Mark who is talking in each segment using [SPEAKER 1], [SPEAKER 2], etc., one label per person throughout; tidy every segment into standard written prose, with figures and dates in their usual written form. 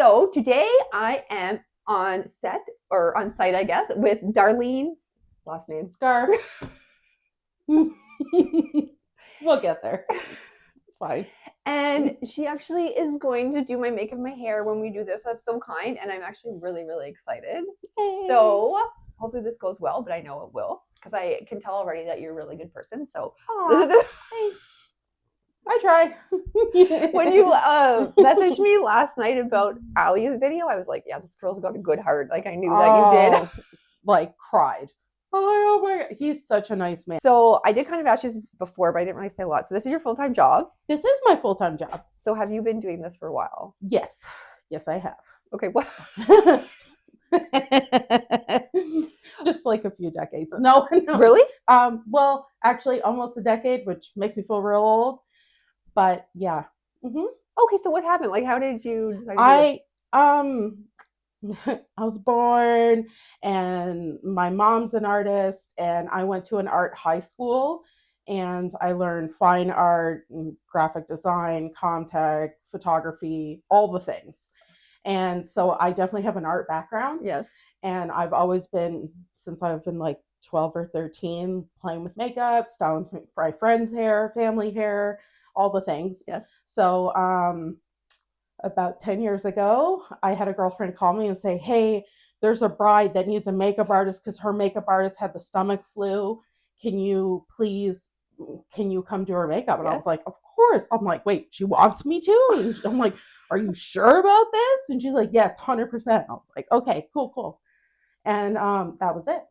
[SPEAKER 1] So today I am on set or on site, I guess, with Darlene, last name
[SPEAKER 2] Scarf. We'll get there. It's fine.
[SPEAKER 1] And she actually is going to do my makeup and my hair when we do this. That's so kind. And I'm actually really, really excited.
[SPEAKER 2] Yay.
[SPEAKER 1] So hopefully this goes well, but I know it will because I can tell already that you're a really good person. So
[SPEAKER 2] Thanks. I try.
[SPEAKER 1] when you messaged me last night about Ali's video, I was like, yeah, this girl's got a good heart. Like I knew that you did.
[SPEAKER 2] Like cried. Oh my God. He's such a nice man.
[SPEAKER 1] So I did kind of ask you before, but I didn't really say a lot. So this is your full-time job?
[SPEAKER 2] This is my full-time job.
[SPEAKER 1] So have you been doing this for a while?
[SPEAKER 2] Yes. Yes, I have.
[SPEAKER 1] Okay, what?
[SPEAKER 2] Just like a few decades. No.
[SPEAKER 1] Really?
[SPEAKER 2] Well, actually almost a decade, which makes me feel real old. But yeah.
[SPEAKER 1] Mm-hmm. Okay, so what happened? Like, how did you decide to do
[SPEAKER 2] I was born and my mom's an artist and I went to an art high school and I learned fine art, graphic design, comtech, photography, all the things. And so I definitely have an art background.
[SPEAKER 1] Yes.
[SPEAKER 2] And I've always been, since I've been like 12 or 13, playing with makeup, styling my friends' hair, family hair, all the things.
[SPEAKER 1] Yes.
[SPEAKER 2] So about 10 years ago, I had a girlfriend call me and say, hey, there's a bride that needs a makeup artist because her makeup artist had the stomach flu. Can you come do her makeup? And I was like, of course. I'm like, wait, she wants me to? And I'm like, are you sure about this? And she's like, yes, 100%. I was like, okay, cool. And that was it.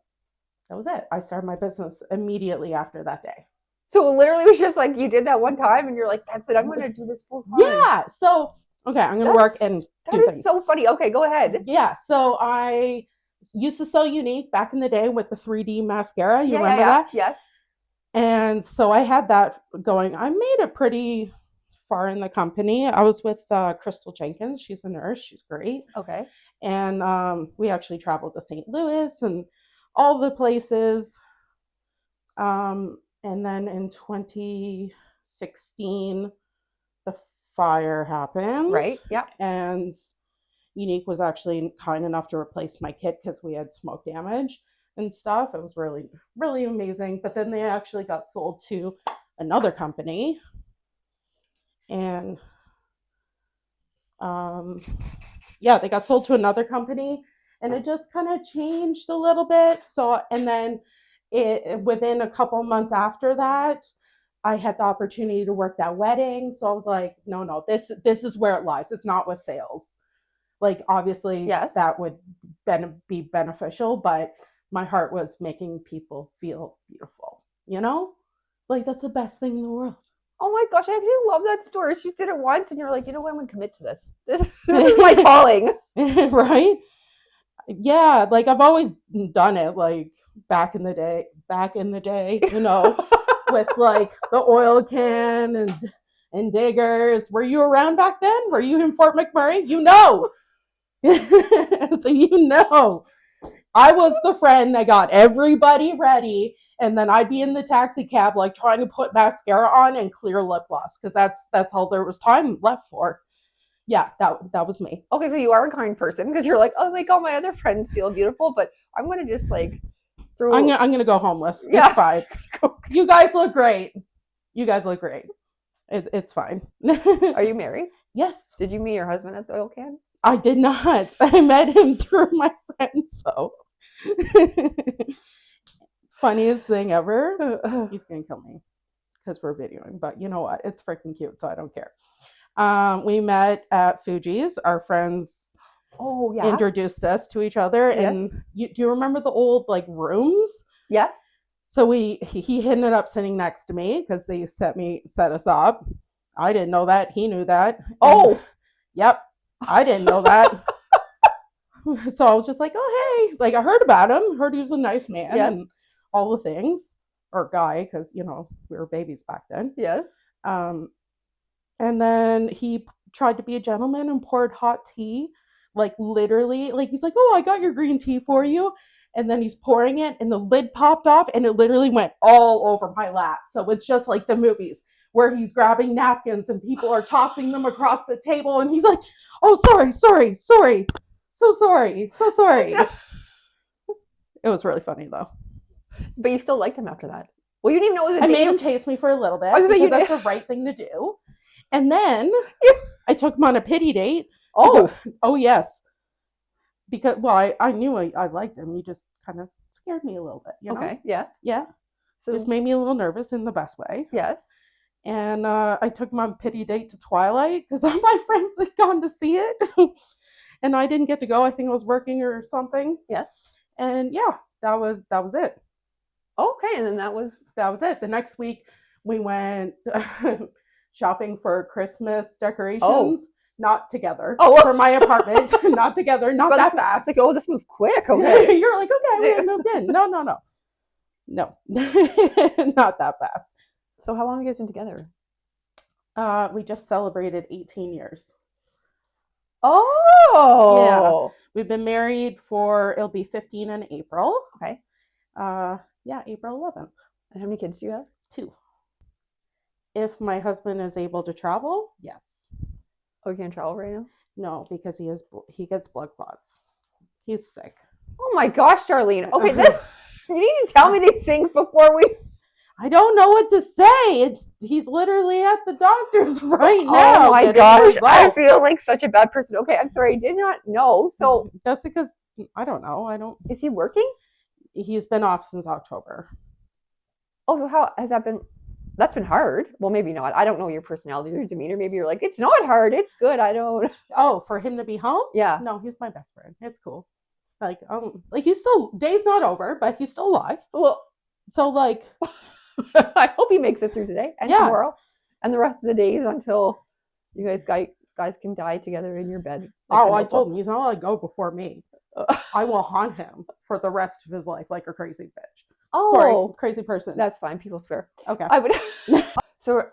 [SPEAKER 2] I started my business immediately after that day.
[SPEAKER 1] So literally it was just like you did that one time and you're like, that's it, I'm going to do this full time.
[SPEAKER 2] Yeah. So, okay, I'm going to work and
[SPEAKER 1] that is so funny. Okay, go ahead.
[SPEAKER 2] Yeah. So I used to sell Unique back in the day with the 3D mascara. You remember that?
[SPEAKER 1] Yes.
[SPEAKER 2] And so I had that going. I made it pretty far in the company. I was with Crystal Jenkins. She's a nurse. She's great.
[SPEAKER 1] Okay.
[SPEAKER 2] And we actually traveled to St. Louis and all the places. And then in 2016, the fire happened.
[SPEAKER 1] Right. Yeah.
[SPEAKER 2] And Unique was actually kind enough to replace my kit because we had smoke damage and stuff. It was really, really amazing. But then they actually got sold to another company. And they got sold to another company. And it just kind of changed a little bit. So, and then within a couple months after that, I had the opportunity to work that wedding. So I was like, no, this is where it lies. It's not with sales. Like, obviously, yes, that would be beneficial, but my heart was making people feel beautiful, Like, that's the best thing in the world.
[SPEAKER 1] Oh my gosh, I actually love that story. She did it once, and you're like, you know what, I'm going to commit to this. This is my calling.
[SPEAKER 2] Right? Yeah, like, I've always done it, like, back in the day, with, like, the oil can and diggers. Were you around back then? Were you in Fort McMurray? So I was the friend that got everybody ready, and then I'd be in the taxi cab like trying to put mascara on and clear lip gloss because that's all there was time left for. Yeah, that was me.
[SPEAKER 1] Okay, so you are a kind person because you're like, oh, like all my other friends feel beautiful, but I'm gonna just like throw.
[SPEAKER 2] I'm gonna go homeless. Yeah. It's fine. You guys look great. It's fine.
[SPEAKER 1] Are you married?
[SPEAKER 2] Yes.
[SPEAKER 1] Did you meet your husband at the oil can?
[SPEAKER 2] I did not. I met him through my friends, though. Funniest thing ever. He's going to kill me because we're videoing, but you know what? It's freaking cute, so I don't care. We met at Fuji's. Our friends introduced us to each other. Yes. And do you remember the old, like, rooms?
[SPEAKER 1] Yes.
[SPEAKER 2] So he ended up sitting next to me because they set us up. I didn't know that. He knew that.
[SPEAKER 1] Oh.
[SPEAKER 2] Yep. I didn't know that. So I was just like, oh, hey. Like, I heard about him. Heard he was a nice man and all the things. Or guy, because, we were babies back then.
[SPEAKER 1] Yes.
[SPEAKER 2] And then he tried to be a gentleman and poured hot tea. Like, literally. Like, he's like, oh, I got your green tea for you. And then he's pouring it, and the lid popped off, and it literally went all over my lap. So it's just like the movies. where he's grabbing napkins and people are tossing them across the table, and he's like, "Oh, sorry, so sorry." It was really funny though.
[SPEAKER 1] But you still liked him after that. Well, you didn't even know it was a
[SPEAKER 2] I
[SPEAKER 1] date.
[SPEAKER 2] made him chase me for a little bit
[SPEAKER 1] I was gonna say,
[SPEAKER 2] because
[SPEAKER 1] you
[SPEAKER 2] that's the right thing to do. And then I took him on a pity date.
[SPEAKER 1] Oh,
[SPEAKER 2] Oh yes. Because, well, I knew I liked him. He just kind of scared me a little bit, you know?
[SPEAKER 1] okay, yeah.
[SPEAKER 2] Yeah.
[SPEAKER 1] So
[SPEAKER 2] Just made me a little nervous in the best way.
[SPEAKER 1] yes.
[SPEAKER 2] And I took him on a pity date to Twilight because all my friends had gone to see it. And I didn't get to go. I think I was working or something.
[SPEAKER 1] Yes.
[SPEAKER 2] And yeah, that was it.
[SPEAKER 1] Okay, and then that was
[SPEAKER 2] it. The next week we went shopping for Christmas decorations.
[SPEAKER 1] Oh.
[SPEAKER 2] Not together.
[SPEAKER 1] Oh.
[SPEAKER 2] For my apartment. Not together. Not that fast.
[SPEAKER 1] It's like, oh, this moved quick. Okay.
[SPEAKER 2] You're like, okay, we had moved in. No. Not that fast.
[SPEAKER 1] So how long have you guys been together?
[SPEAKER 2] We just celebrated 18 years.
[SPEAKER 1] Oh.
[SPEAKER 2] Yeah. We've been married for, it'll be 15 in April.
[SPEAKER 1] Okay.
[SPEAKER 2] Yeah, April 11th.
[SPEAKER 1] And how many kids do you have?
[SPEAKER 2] 2. If my husband is able to travel, yes.
[SPEAKER 1] Oh, you can't travel right now?
[SPEAKER 2] No, because he gets blood clots. He's sick.
[SPEAKER 1] Oh my gosh, Darlene. Okay, then you need to tell me these things before we.
[SPEAKER 2] I don't know what to say. He's literally at the doctor's right now.
[SPEAKER 1] Oh my gosh, I feel like such a bad person. Okay, I'm sorry, I did not know. So
[SPEAKER 2] that's because I don't know.
[SPEAKER 1] Is he working?
[SPEAKER 2] He's been off since October.
[SPEAKER 1] Oh, so how has that been? That's been hard. Well, maybe not. I don't know your personality, your demeanor. Maybe you're like, it's not hard. It's good. I don't.
[SPEAKER 2] Oh, for him to be home?
[SPEAKER 1] Yeah.
[SPEAKER 2] No, he's my best friend. It's cool. Like he's still, day's not over, but he's still alive.
[SPEAKER 1] Well,
[SPEAKER 2] so like,
[SPEAKER 1] I hope he makes it through today and tomorrow and the rest of the days until you guys can die together in your bed.
[SPEAKER 2] Like I told him he's not allowed to go before me. I will haunt him for the rest of his life like a crazy bitch.
[SPEAKER 1] Oh,
[SPEAKER 2] sorry, crazy person.
[SPEAKER 1] That's fine. People swear.
[SPEAKER 2] Okay.
[SPEAKER 1] I would. So,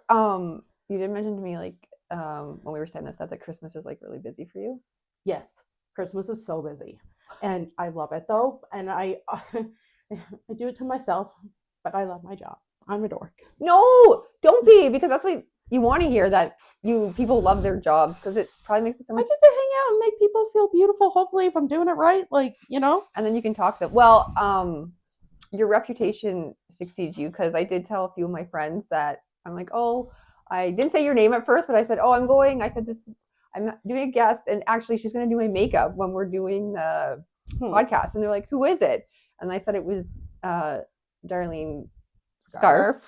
[SPEAKER 1] you did mention to me like when we were setting this up that Christmas is like really busy for you.
[SPEAKER 2] Yes, Christmas is so busy, and I love it though, and I do it to myself, but I love my job. I'm a dork.
[SPEAKER 1] No, don't be, because that's what you want to hear, that people love their jobs, because it probably makes it so much.
[SPEAKER 2] I get to hang out and make people feel beautiful. Hopefully, if I'm doing it right, like, you know.
[SPEAKER 1] And then you can talk to them. Well, your reputation succeeds you, because I did tell a few of my friends that I'm like, oh, I didn't say your name at first, but I said, oh, I'm doing a guest, and actually she's going to do my makeup when we're doing the podcast. And they're like, who is it? And I said it was Darlene Scharf.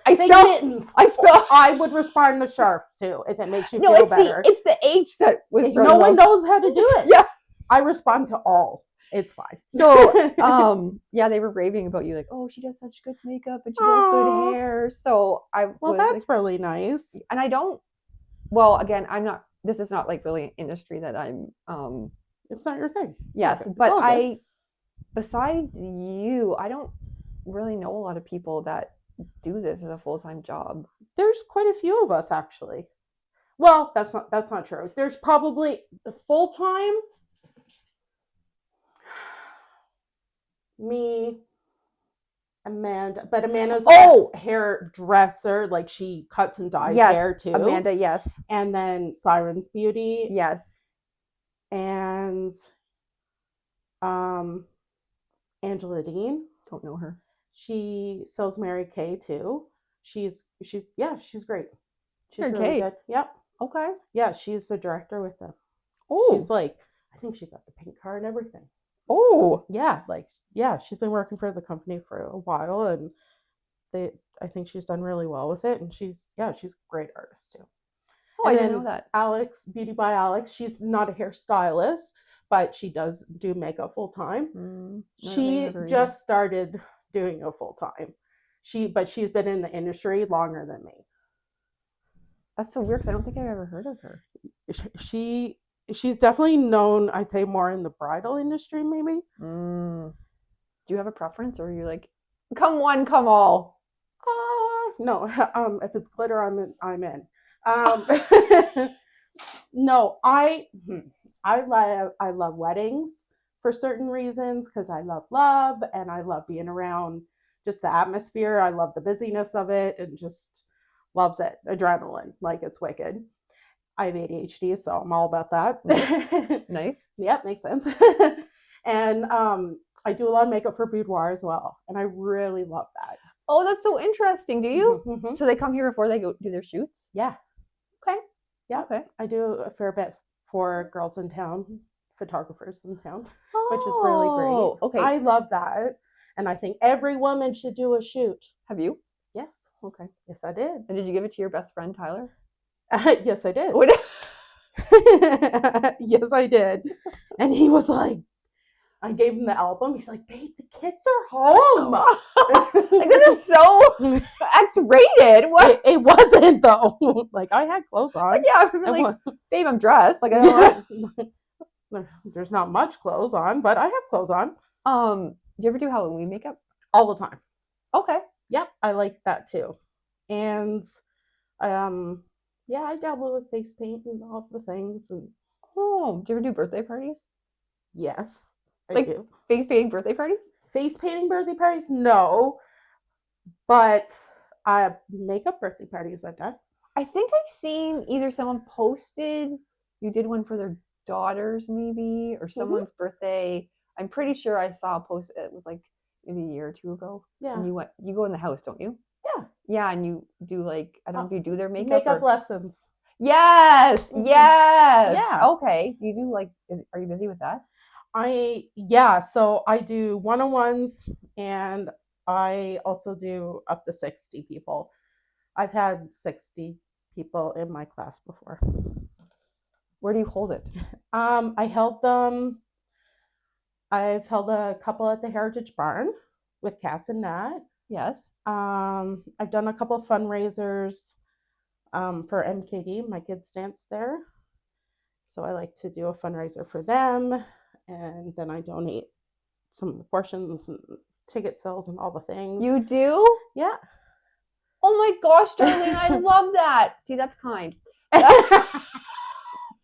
[SPEAKER 2] I would respond to Scharf too if it makes you feel better.
[SPEAKER 1] It's the H that was.
[SPEAKER 2] No one knows how to do it.
[SPEAKER 1] Yeah,
[SPEAKER 2] I respond to all. It's fine.
[SPEAKER 1] So, yeah, they were raving about you, like, oh, she does such good makeup and she does good hair. So
[SPEAKER 2] that's really nice.
[SPEAKER 1] And I don't. Well, again, I'm not. This is not like really an industry that I'm.
[SPEAKER 2] It's not your thing.
[SPEAKER 1] Yes,
[SPEAKER 2] okay.
[SPEAKER 1] But besides you, I don't really know a lot of people that do this as a full-time job.
[SPEAKER 2] There's quite a few of us, actually. Well, that's not true. There's probably full-time me, Amanda, but Amanda's hairdresser, like she cuts and dyes hair too.
[SPEAKER 1] Amanda, yes.
[SPEAKER 2] And then Siren's Beauty,
[SPEAKER 1] yes.
[SPEAKER 2] And Angela Dean,
[SPEAKER 1] don't know her.
[SPEAKER 2] She sells Mary Kay too. She's great. She's
[SPEAKER 1] Mary
[SPEAKER 2] really
[SPEAKER 1] Kay.
[SPEAKER 2] good. Yep.
[SPEAKER 1] Okay.
[SPEAKER 2] Yeah, she's the director with them.
[SPEAKER 1] Oh.
[SPEAKER 2] She's like, I think she got the pink car and everything.
[SPEAKER 1] Oh.
[SPEAKER 2] Yeah, she's been working for the company for a while, and I think she's done really well with it, and she's a great artist too.
[SPEAKER 1] Oh, I didn't know that.
[SPEAKER 2] Alex, Beauty by Alex, she's not a hairstylist, but she does do makeup full time. She just started doing it full time. But she's been in the industry longer than me.
[SPEAKER 1] That's so weird, because I don't think I've ever heard of her.
[SPEAKER 2] She's definitely known, I'd say, more in the bridal industry, maybe.
[SPEAKER 1] Do you have a preference, or are you like, come one, come all?
[SPEAKER 2] No. If it's glitter, I'm in. No, I love weddings for certain reasons, because I love and I love being around just the atmosphere. I love the busyness of it, and just loves it. Adrenaline, like it's wicked. I have ADHD, so I'm all about that.
[SPEAKER 1] Nice.
[SPEAKER 2] Yep, makes sense. And I do a lot of makeup for boudoir as well, and I really love that.
[SPEAKER 1] Oh, that's so interesting. Do you?
[SPEAKER 2] Mm-hmm.
[SPEAKER 1] So they come here before they go do their shoots?
[SPEAKER 2] Yeah.
[SPEAKER 1] Okay.
[SPEAKER 2] Yeah.
[SPEAKER 1] Okay.
[SPEAKER 2] I do a fair bit for girls in town, photographers in town, which is really great.
[SPEAKER 1] Okay.
[SPEAKER 2] I love that. And I think every woman should do a shoot.
[SPEAKER 1] Have you?
[SPEAKER 2] Yes.
[SPEAKER 1] Okay.
[SPEAKER 2] Yes, I did.
[SPEAKER 1] And did you give it to your best friend, Tyler?
[SPEAKER 2] Yes, I did.
[SPEAKER 1] What?
[SPEAKER 2] Yes, I did. And he was like, I gave him the album. He's like, babe, the kids are home.
[SPEAKER 1] Like, this is so X-rated. What?
[SPEAKER 2] It wasn't though. Like I had clothes on.
[SPEAKER 1] Like, yeah, I'm like, babe, I'm dressed. Like I don't want.
[SPEAKER 2] There's not much clothes on, but I have clothes on.
[SPEAKER 1] Do you ever do Halloween makeup?
[SPEAKER 2] All the time.
[SPEAKER 1] Okay.
[SPEAKER 2] Yep, I like that too. And yeah, I dabble with face paint and all the things. And
[SPEAKER 1] Oh, do you ever do birthday parties?
[SPEAKER 2] yes, I
[SPEAKER 1] Like
[SPEAKER 2] do.
[SPEAKER 1] face painting birthday parties?
[SPEAKER 2] Face painting birthday parties? No. But makeup birthday parties I've done.
[SPEAKER 1] I think I've seen either someone posted you did one for their daughters, maybe, or someone's birthday. I'm pretty sure I saw a post. It was like maybe a year or two ago.
[SPEAKER 2] Yeah.
[SPEAKER 1] And you go in the house, don't you?
[SPEAKER 2] Yeah.
[SPEAKER 1] Yeah, and you do like I don't know if you do their makeup.
[SPEAKER 2] Makeup lessons.
[SPEAKER 1] Yes. Yes.
[SPEAKER 2] Yeah.
[SPEAKER 1] Okay. Do you do like? Are you busy with that?
[SPEAKER 2] So I do one-on-ones, and I also do up to 60 people. I've had 60 people in my class before.
[SPEAKER 1] Where do you hold it?
[SPEAKER 2] I held them. I've held a couple at the Heritage Barn with Cass and Nat.
[SPEAKER 1] Yes.
[SPEAKER 2] I've done a couple of fundraisers for MKD. My kids dance there, so I like to do a fundraiser for them, and then I donate some of the portions and ticket sales and all the things.
[SPEAKER 1] You do?
[SPEAKER 2] Yeah.
[SPEAKER 1] Oh my gosh, Darlene, I love that. See, that's kind.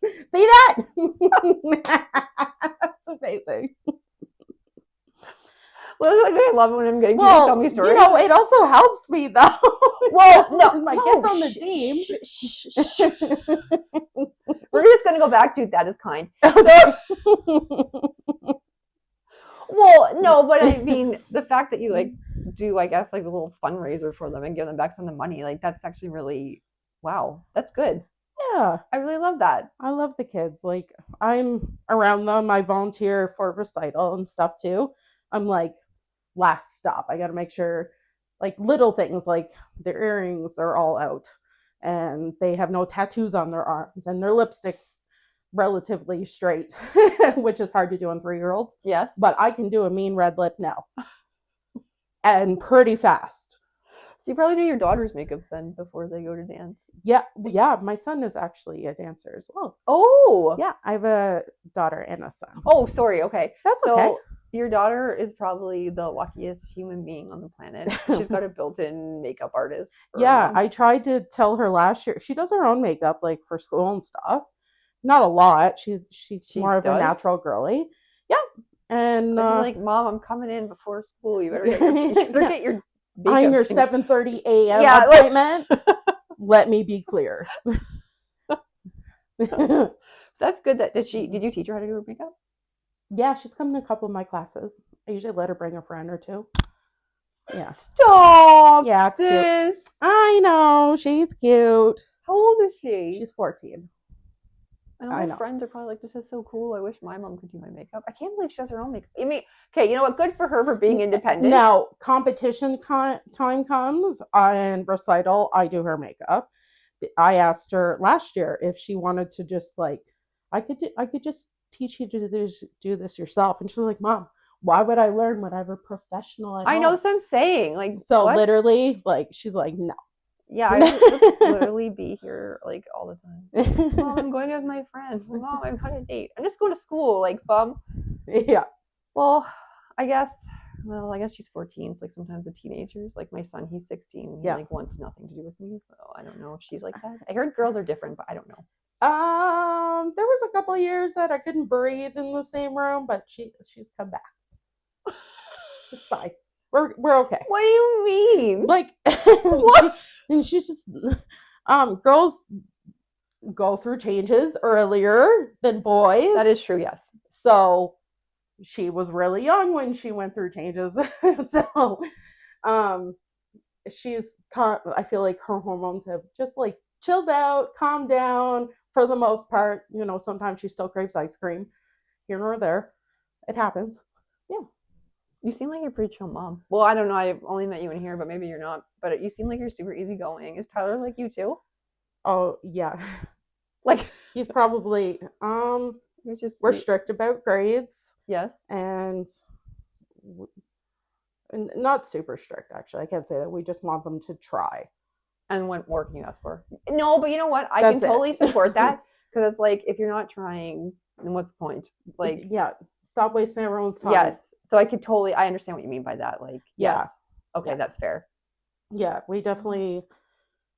[SPEAKER 2] See that? That's amazing.
[SPEAKER 1] Well, like, I love it when I'm getting people to tell me stories.
[SPEAKER 2] You know, it also helps me though.
[SPEAKER 1] Well, no,
[SPEAKER 2] my kids on the team.
[SPEAKER 1] We're just gonna go back to that is kind. So, well, no, but I mean the fact that you like do, I guess, like a little fundraiser for them and give them back some of the money, like that's actually really wow. That's good.
[SPEAKER 2] Yeah.
[SPEAKER 1] I really love that.
[SPEAKER 2] I love the kids. Like I'm around them. I volunteer for recital and stuff too. I'm like last stop. I got to make sure like little things like their earrings are all out and they have no tattoos on their arms and their lipstick's relatively straight, which is hard to do on 3-year-olds.
[SPEAKER 1] Yes.
[SPEAKER 2] But I can do a mean red lip now. And pretty fast.
[SPEAKER 1] So you probably do your daughter's makeups then before they go to dance.
[SPEAKER 2] Yeah. My son is actually a dancer as well.
[SPEAKER 1] Oh.
[SPEAKER 2] Yeah, I have a daughter and a son.
[SPEAKER 1] Oh, sorry. Okay.
[SPEAKER 2] That's
[SPEAKER 1] so,
[SPEAKER 2] okay.
[SPEAKER 1] Your daughter is probably the luckiest human being on the planet. She's got a built-in makeup artist.
[SPEAKER 2] Yeah, I tried to tell her last year. She does her own makeup like for school and stuff. Not a lot. She's more of a natural girly. Yeah. And
[SPEAKER 1] like, Mom, I'm coming in before school. You better get your
[SPEAKER 2] I'm your 7:30 a.m. appointment. Let me be clear.
[SPEAKER 1] That's good. Did you teach her how to do her makeup?
[SPEAKER 2] Yeah, she's come to a couple of my classes. I usually let her bring a friend or two. Yeah.
[SPEAKER 1] Stop.
[SPEAKER 2] Yeah,
[SPEAKER 1] this.
[SPEAKER 2] Cute. I know. She's cute.
[SPEAKER 1] How old is she?
[SPEAKER 2] She's 14.
[SPEAKER 1] And all my friends are probably like, this is so cool. I wish my mom could do my makeup. I can't believe she does her own makeup. I mean, okay, you know what? Good for her for being independent.
[SPEAKER 2] Now, competition time comes on recital. I do her makeup. I asked her last year if she wanted to just like, I could just teach you to do this yourself. And she's like, Mom, why would I learn when I have a professional at home?
[SPEAKER 1] I know, so I'm saying. Like,
[SPEAKER 2] so
[SPEAKER 1] what?
[SPEAKER 2] Literally, like, she's like, no.
[SPEAKER 1] Yeah, I would literally be here like all the time. Mom, I'm going out with my friends. Mom, I'm on a date. I'm just going to school. Like, bum.
[SPEAKER 2] Yeah.
[SPEAKER 1] Well, I guess she's 14. So like sometimes the teenagers, like my son, he's 16. He like wants nothing to do with me. So I don't know if she's like that. I heard girls are different, but I don't know.
[SPEAKER 2] There was a couple of years that I couldn't breathe in the same room, but she's come back. It's fine. We're okay.
[SPEAKER 1] What do you mean?
[SPEAKER 2] Like, And she's just girls go through changes earlier than boys.
[SPEAKER 1] That is true, yes.
[SPEAKER 2] So she was really young when she went through changes. So I feel like her hormones have just like chilled out, calmed down for the most part. Sometimes she still craves ice cream here nor there. It happens. Yeah.
[SPEAKER 1] You seem like you're a pretty chill mom. Well, I don't know. I've only met you in here, but maybe you're not. But you seem like you're super easygoing. Is Tyler like you too?
[SPEAKER 2] Oh, yeah.
[SPEAKER 1] Like
[SPEAKER 2] He's probably we're strict about grades.
[SPEAKER 1] Yes.
[SPEAKER 2] And not super strict, actually. I can't say that. We just want them to try.
[SPEAKER 1] And what more can you ask for? No, but you know what? I
[SPEAKER 2] That's
[SPEAKER 1] can totally
[SPEAKER 2] it.
[SPEAKER 1] support that because it's like if you're not trying, then what's the point? Like,
[SPEAKER 2] yeah, stop wasting everyone's time.
[SPEAKER 1] Yes. So I understand what you mean by that. Like,
[SPEAKER 2] Yeah.
[SPEAKER 1] yes. Okay,
[SPEAKER 2] Yeah.
[SPEAKER 1] that's fair.
[SPEAKER 2] Yeah, we definitely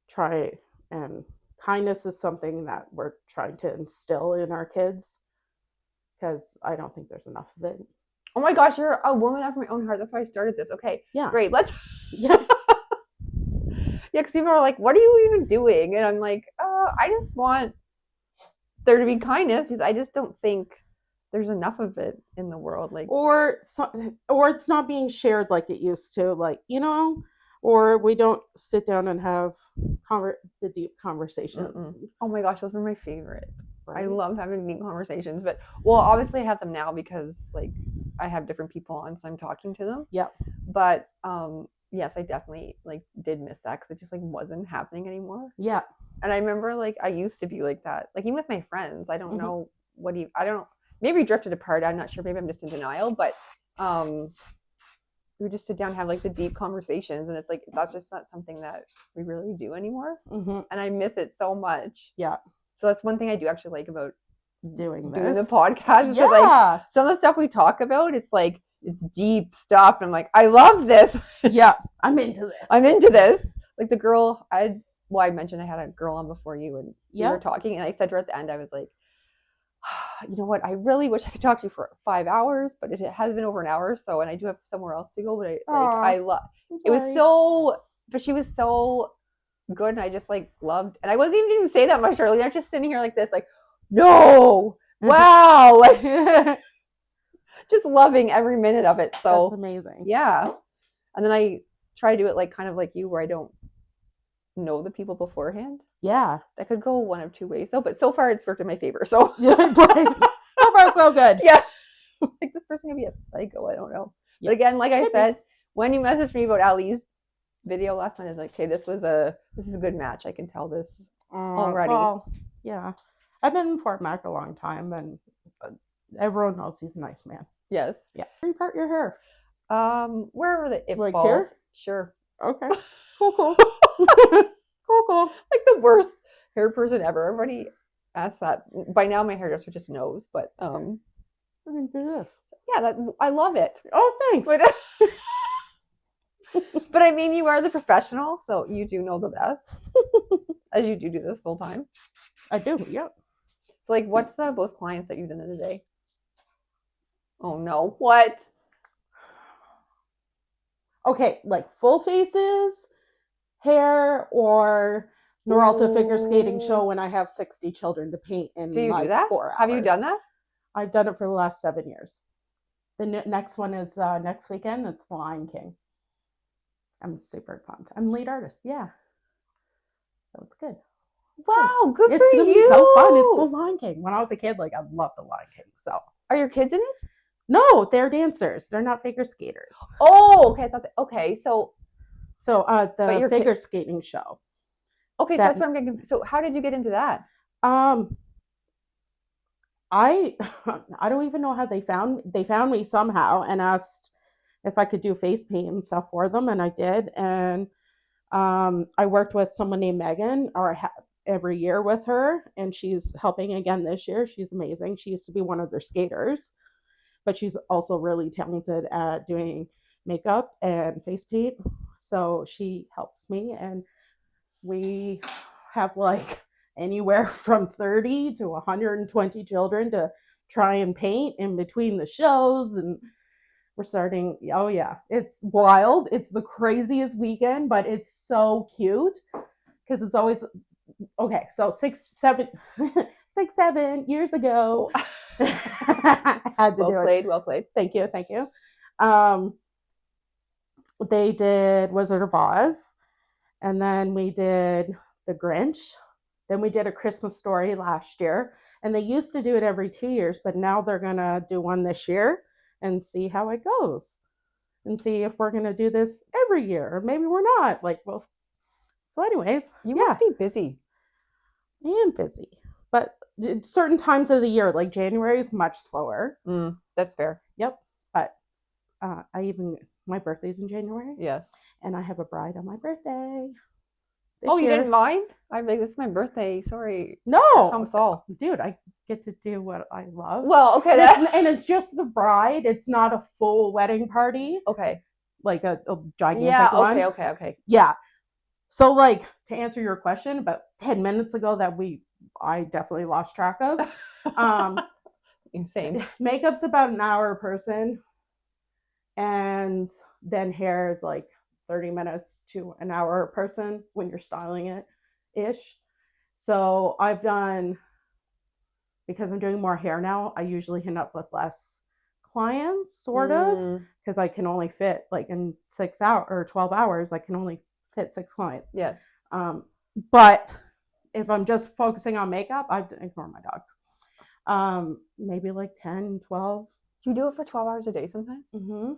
[SPEAKER 2] try, and kindness is something that we're trying to instill in our kids because I don't think there's enough of it.
[SPEAKER 1] Oh my gosh, you're a woman after my own heart. That's why I started this. Okay.
[SPEAKER 2] Yeah.
[SPEAKER 1] Great. Let's.
[SPEAKER 2] Yeah.
[SPEAKER 1] Yeah, because people are like, "What are you even doing?" And I'm like, I just want there to be kindness because I just don't think there's enough of it in the world. Like,
[SPEAKER 2] or it's not being shared like it used to. Like, or we don't sit down and have the deep conversations.
[SPEAKER 1] Oh my gosh, those were my favorite.
[SPEAKER 2] Right?
[SPEAKER 1] I love having deep conversations, but obviously I have them now because like I have different people on, so I'm talking to them.
[SPEAKER 2] Yeah.
[SPEAKER 1] But yes, I definitely like did miss that because it just like wasn't happening anymore.
[SPEAKER 2] Yeah.
[SPEAKER 1] And I remember like I used to be like that, like even with my friends. I don't know I don't. Maybe we drifted apart. I'm not sure. Maybe I'm just in denial, but we would just sit down and have like the deep conversations, and it's like that's just not something that we really do anymore. And I miss it so much.
[SPEAKER 2] Yeah.
[SPEAKER 1] So that's one thing I do actually like about
[SPEAKER 2] doing
[SPEAKER 1] the podcast. Yeah. Like some of the stuff we talk about, it's like it's deep stuff. And I'm like, I love this.
[SPEAKER 2] Yeah, I'm into this.
[SPEAKER 1] Like the girl I mentioned I had a girl on before you, and we were talking, and I said to her at the end, I was like, you know what? I really wish I could talk to you for 5 hours, but it has been over an hour. So, and I do have somewhere else to go. But I love it. Was so, but she was so good, and I just like loved. And I wasn't even say that much earlier. I was just sitting here like this, like, no, wow, like just loving every minute of it. So
[SPEAKER 2] that's amazing.
[SPEAKER 1] Yeah, and then I try to do it like kind of like you, where I don't know the people beforehand.
[SPEAKER 2] Yeah,
[SPEAKER 1] that could go one of two ways. So, but so far it's worked in my favor. So
[SPEAKER 2] yeah, right. So far so good.
[SPEAKER 1] Yeah, like this person could be a psycho. I don't know. Yeah. But again, like I said, when you messaged me about Ali's video last night, I was like, okay, this is a good match. I can tell this already.
[SPEAKER 2] Well, yeah, I've been in Fort Mac a long time, and everyone knows he's a nice man.
[SPEAKER 1] Yes.
[SPEAKER 2] Yeah. Repart your hair.
[SPEAKER 1] Wherever it
[SPEAKER 2] like
[SPEAKER 1] falls.
[SPEAKER 2] Here?
[SPEAKER 1] Sure.
[SPEAKER 2] Okay. Cool. Cool.
[SPEAKER 1] Like the worst hair person ever. Everybody asks that. By now, my hairdresser just knows. But
[SPEAKER 2] I can do this.
[SPEAKER 1] Yeah, I love it.
[SPEAKER 2] Oh, thanks.
[SPEAKER 1] But I mean, you are the professional, so you do know the best, as you do this full time.
[SPEAKER 2] I do. Yeah.
[SPEAKER 1] So, like, what's the most clients that you've done in a day? Oh no! What?
[SPEAKER 2] Okay, like full faces, hair, or Noralta figure skating show when I have 60 children to paint in
[SPEAKER 1] do you
[SPEAKER 2] like
[SPEAKER 1] do that?
[SPEAKER 2] 4 hours.
[SPEAKER 1] Have you done that?
[SPEAKER 2] I've done it for the last 7 years. The next one is next weekend. It's The Lion King. I'm super pumped. I'm lead artist. Yeah. So it's good.
[SPEAKER 1] Wow, good for you.
[SPEAKER 2] It's gonna be so fun. It's The Lion King. When I was a kid, like I loved The Lion King. So
[SPEAKER 1] are your kids in it?
[SPEAKER 2] No, they're dancers. They're not figure skaters.
[SPEAKER 1] Oh, okay. I thought okay. So
[SPEAKER 2] the figure skating show.
[SPEAKER 1] Okay, so that's where I'm getting. So how did you get into that?
[SPEAKER 2] I don't even know how they found me somehow and asked if I could do face paint and stuff for them, and I did. And I worked with someone named Megan, every year with her, and she's helping again this year. She's amazing. She used to be one of their skaters, but she's also really talented at doing makeup and face paint. So she helps me, and we have like anywhere from 30 to 120 children to try and paint in between the shows. And We're starting. Oh yeah, it's wild. It's the craziest weekend, but it's so cute because it's always okay. So 6, 7 years ago,
[SPEAKER 1] Oh.
[SPEAKER 2] I had to
[SPEAKER 1] Well
[SPEAKER 2] do it.
[SPEAKER 1] played, well played.
[SPEAKER 2] Thank you, thank you. Um, they did Wizard of Oz, and then we did The Grinch. Then we did A Christmas Story last year, and they used to do it every 2 years, but now they're gonna do one this year and see how it goes, and see if we're gonna do this every year, or maybe we're not. Like, well, so anyways,
[SPEAKER 1] You
[SPEAKER 2] yeah,
[SPEAKER 1] must be busy.
[SPEAKER 2] I am busy, but certain times of the year, like January, is much slower.
[SPEAKER 1] That's fair.
[SPEAKER 2] Yep, but my birthday's in January,
[SPEAKER 1] Yes.
[SPEAKER 2] and I have a bride on my birthday
[SPEAKER 1] Oh,
[SPEAKER 2] this
[SPEAKER 1] you didn't
[SPEAKER 2] year.
[SPEAKER 1] mind? I'm like, this is my birthday. Sorry.
[SPEAKER 2] No,
[SPEAKER 1] Saul.
[SPEAKER 2] dude, I get to do what I love.
[SPEAKER 1] Well, okay.
[SPEAKER 2] And it's just the bride. It's not a full wedding party,
[SPEAKER 1] okay.
[SPEAKER 2] like a gigantic
[SPEAKER 1] Yeah.
[SPEAKER 2] one.
[SPEAKER 1] Okay.
[SPEAKER 2] Yeah. So, like, to answer your question, about 10 minutes ago I definitely lost track of.
[SPEAKER 1] Same.
[SPEAKER 2] Makeup's about an hour a person, and then hair is like 30 minutes to an hour a person when you're styling it ish. So I've done, because I'm doing more hair now, I usually end up with less clients, sort of, because I can only fit, like, in 6 hours or 12 hours, I can only fit 6 clients.
[SPEAKER 1] Yes.
[SPEAKER 2] But if I'm just focusing on makeup, I ignore my dogs. Maybe like 10, 12.
[SPEAKER 1] You do it for 12 hours a day sometimes?
[SPEAKER 2] Mm-hmm.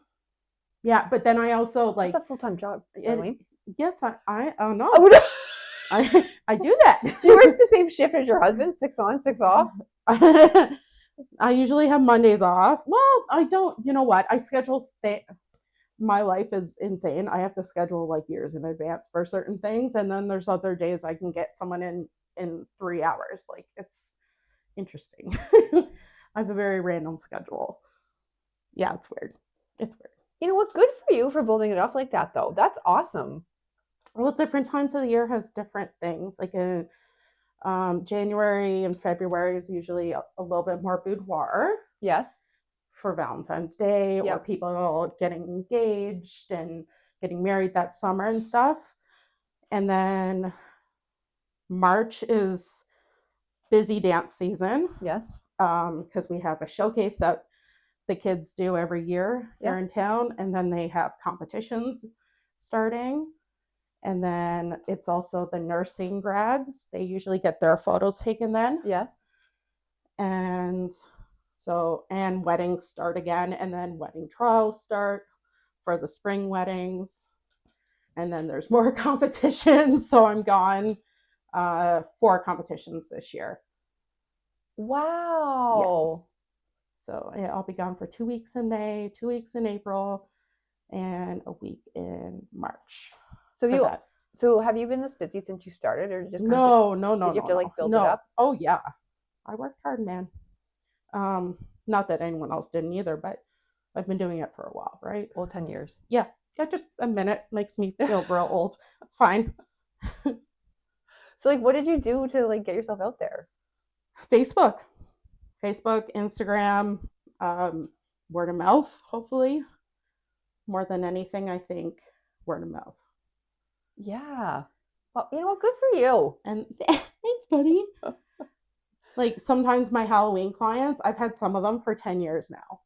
[SPEAKER 2] Yeah, but then I also like.
[SPEAKER 1] That's a full-time job, Darlene.
[SPEAKER 2] Yes, I oh no.
[SPEAKER 1] Oh, no.
[SPEAKER 2] I do that.
[SPEAKER 1] Do you work the same shift as your husband? 6 on, 6 off?
[SPEAKER 2] I usually have Mondays off. Well, I don't. You know what? I schedule. My life is insane. I have to schedule like years in advance for certain things, and then there's other days I can get someone in 3 hours. Like, it's interesting. I have a very random schedule. Yeah, it's weird. It's weird.
[SPEAKER 1] You know what? Good for you for building it up like that, though. That's awesome.
[SPEAKER 2] Well, different times of the year has different things. Like in January and February is usually a little bit more boudoir.
[SPEAKER 1] Yes.
[SPEAKER 2] For Valentine's Day,
[SPEAKER 1] Yep.
[SPEAKER 2] or people getting engaged and getting married that summer and stuff. And then March is busy dance season.
[SPEAKER 1] Yes.
[SPEAKER 2] Because we have a showcase that the kids do every year here in town, and then they have competitions starting. And then it's also the nursing grads. They usually get their photos taken then.
[SPEAKER 1] Yes.
[SPEAKER 2] And weddings start again, and then wedding trials start for the spring weddings. And then there's more competitions. So I'm gone 4 competitions this year.
[SPEAKER 1] Wow.
[SPEAKER 2] Yeah. So I'll be gone for 2 weeks in May, 2 weeks in April, and a week in March.
[SPEAKER 1] So have you been this busy since you started, or just
[SPEAKER 2] no?
[SPEAKER 1] Did you have to like build it up?
[SPEAKER 2] Oh yeah, I worked hard, man. Not that anyone else didn't either, but I've been doing it for a while, right?
[SPEAKER 1] Well, 10 years.
[SPEAKER 2] Yeah, just a minute makes me feel real old. That's fine.
[SPEAKER 1] So, like, what did you do to like get yourself out there?
[SPEAKER 2] Facebook, Instagram, word of mouth, hopefully. More than anything, I think word of mouth.
[SPEAKER 1] Yeah. Well, you know what? Good for you.
[SPEAKER 2] And thanks, buddy. Like, sometimes my Halloween clients, I've had some of them for 10 years now.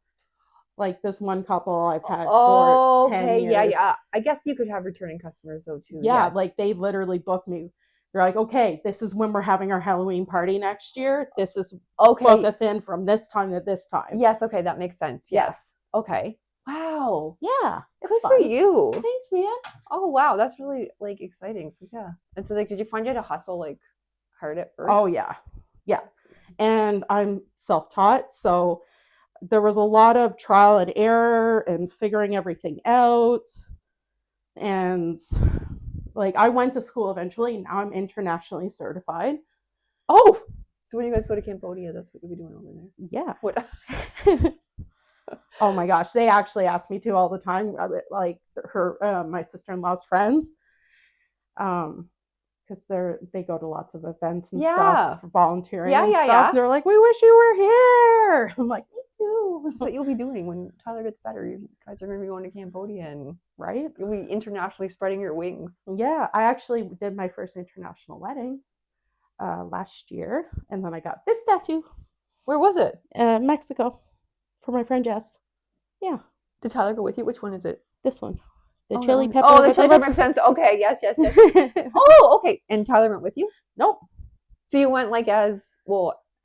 [SPEAKER 2] Like this one couple I've had for 10 years.
[SPEAKER 1] Yeah. I guess you could have returning customers though too.
[SPEAKER 2] Yeah,
[SPEAKER 1] yes.
[SPEAKER 2] Like they literally book me. They're like, okay, this is when we're having our Halloween party next year. This is book us in from this time to this time.
[SPEAKER 1] Yes, okay, that makes sense. Yes. Okay. Wow.
[SPEAKER 2] Yeah.
[SPEAKER 1] Good for you.
[SPEAKER 2] Thanks, man.
[SPEAKER 1] Oh wow, that's really like exciting. So yeah. And so like did you find it a hustle like hard at first?
[SPEAKER 2] Oh yeah. Yeah. And I'm self-taught, so there was a lot of trial and error and figuring everything out. And like I went to school eventually. Now I'm internationally certified.
[SPEAKER 1] Oh, so when you guys go to Cambodia, that's what you'll be doing over there?
[SPEAKER 2] Yeah.
[SPEAKER 1] What?
[SPEAKER 2] Oh my gosh, they actually ask me to all the time. Like my sister-in-law's friends, because they go to lots of events and stuff for volunteering and stuff. Yeah. They're like, we wish you were here. I'm like, me too. know.
[SPEAKER 1] This is what you'll be doing when Tyler gets better. You guys are going to be going to Cambodia and
[SPEAKER 2] Right?
[SPEAKER 1] you'll be internationally spreading your wings.
[SPEAKER 2] Yeah, I actually did my first international wedding last year, and then I got this tattoo.
[SPEAKER 1] Where was it?
[SPEAKER 2] Mexico, for my friend Jess. Yeah.
[SPEAKER 1] Did Tyler go with you? Which one is it?
[SPEAKER 2] This one. The
[SPEAKER 1] Oh,
[SPEAKER 2] chili
[SPEAKER 1] that one.
[SPEAKER 2] pepper.
[SPEAKER 1] Oh, the
[SPEAKER 2] with
[SPEAKER 1] chili pepper
[SPEAKER 2] lips.
[SPEAKER 1] makes sense. Okay, yes. Oh, okay. And Tyler went with you?
[SPEAKER 2] Nope.
[SPEAKER 1] So you went like as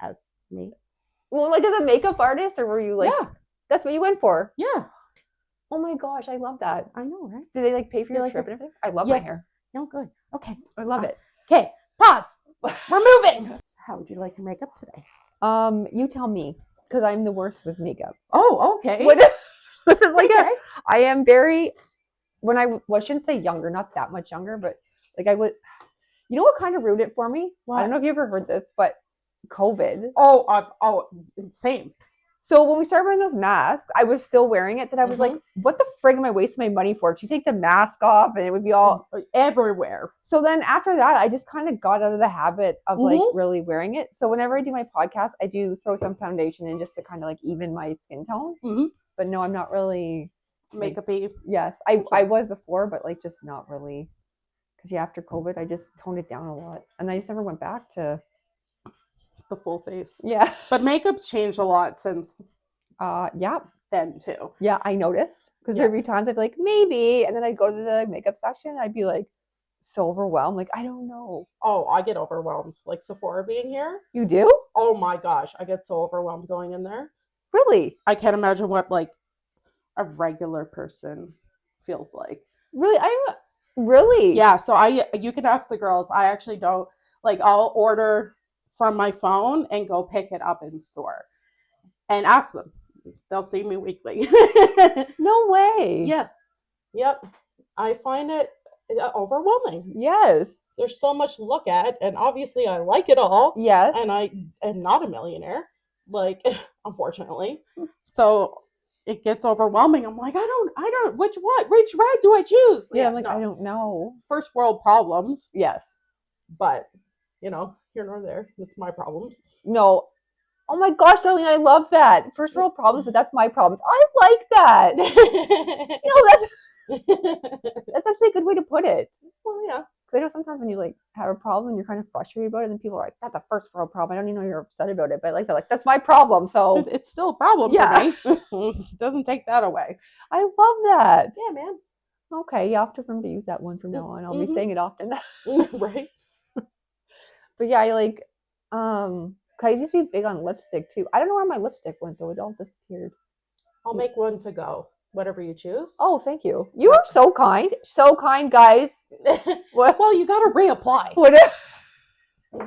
[SPEAKER 2] As me.
[SPEAKER 1] well, like as a makeup artist, or were you like?
[SPEAKER 2] Yeah.
[SPEAKER 1] That's what you went for.
[SPEAKER 2] Yeah.
[SPEAKER 1] Oh my gosh, I love that.
[SPEAKER 2] I know, right?
[SPEAKER 1] Did they like pay for your
[SPEAKER 2] like
[SPEAKER 1] trip
[SPEAKER 2] it?
[SPEAKER 1] and everything? I love
[SPEAKER 2] Yes.
[SPEAKER 1] my hair.
[SPEAKER 2] No, good. Okay.
[SPEAKER 1] I love it.
[SPEAKER 2] Okay. Pause. We're moving. How would you like your makeup today?
[SPEAKER 1] You tell me, because I'm the worst with makeup.
[SPEAKER 2] Oh, okay.
[SPEAKER 1] What? This is like
[SPEAKER 2] Okay.
[SPEAKER 1] I am very. When I shouldn't say younger, not that much younger, but like I would. You know what kind of ruined it for me?
[SPEAKER 2] What?
[SPEAKER 1] I don't know if you ever heard this, but COVID.
[SPEAKER 2] Oh, same.
[SPEAKER 1] So when we started wearing those masks, I was still wearing it. That I was like, what the frig am I wasting my money for? Should you take the mask off and it would be all
[SPEAKER 2] everywhere.
[SPEAKER 1] So then after that, I just kind of got out of the habit of like really wearing it. So whenever I do my podcast, I do throw some foundation in just to kind of like even my skin tone. But no, I'm not really
[SPEAKER 2] makeup-y.
[SPEAKER 1] Yes, I was before, but like just not really. Because yeah, after COVID, I just toned it down a lot, and I just never went back to
[SPEAKER 2] the full face.
[SPEAKER 1] Yeah,
[SPEAKER 2] but makeup's changed a lot since.
[SPEAKER 1] Yeah.
[SPEAKER 2] Then too.
[SPEAKER 1] Yeah, I noticed because there'd be times I'd be like maybe, and then I'd go to the makeup section, and I'd be like so overwhelmed, like I don't know.
[SPEAKER 2] Oh, I get overwhelmed. Like Sephora being here.
[SPEAKER 1] You do?
[SPEAKER 2] Oh my gosh, I get so overwhelmed going in there.
[SPEAKER 1] Really?
[SPEAKER 2] I can't imagine what like a regular person feels like.
[SPEAKER 1] Really? Really?
[SPEAKER 2] Yeah, so you can ask the girls. I actually don't like I'll order from my phone and go pick it up in store and ask them. They'll see me weekly.
[SPEAKER 1] No way.
[SPEAKER 2] Yes. Yep. I find it overwhelming.
[SPEAKER 1] Yes.
[SPEAKER 2] There's so much to look at, and obviously I like it all.
[SPEAKER 1] Yes.
[SPEAKER 2] And I am not a millionaire, like unfortunately. So it gets overwhelming. I'm like, I don't, which red do I choose?
[SPEAKER 1] Yeah, I'm like, no. I don't know.
[SPEAKER 2] First world problems.
[SPEAKER 1] Yes.
[SPEAKER 2] But, you know, here nor there. That's my problems.
[SPEAKER 1] No. Oh my gosh, Darlene, I love that. First world problems, but that's my problems. I like that. That's actually a good way to put it.
[SPEAKER 2] Well, yeah.
[SPEAKER 1] Because I know sometimes when you like have a problem and you're kind of frustrated about it, then people are like, that's a first world problem. I don't even know you're upset about it, but I like that. Like, that's my problem. So
[SPEAKER 2] it's still a problem for me. It doesn't take that away.
[SPEAKER 1] I love that.
[SPEAKER 2] Yeah, man.
[SPEAKER 1] Okay, you have to remember to use that one from now on. I'll be saying it often.
[SPEAKER 2] Right.
[SPEAKER 1] But yeah, I like I used to be big on lipstick too. I don't know where my lipstick went though. It all disappeared.
[SPEAKER 2] I'll make one to go. Whatever you choose.
[SPEAKER 1] Oh, thank you. You are so kind. So kind, guys.
[SPEAKER 2] Well, you got to reapply.
[SPEAKER 1] What?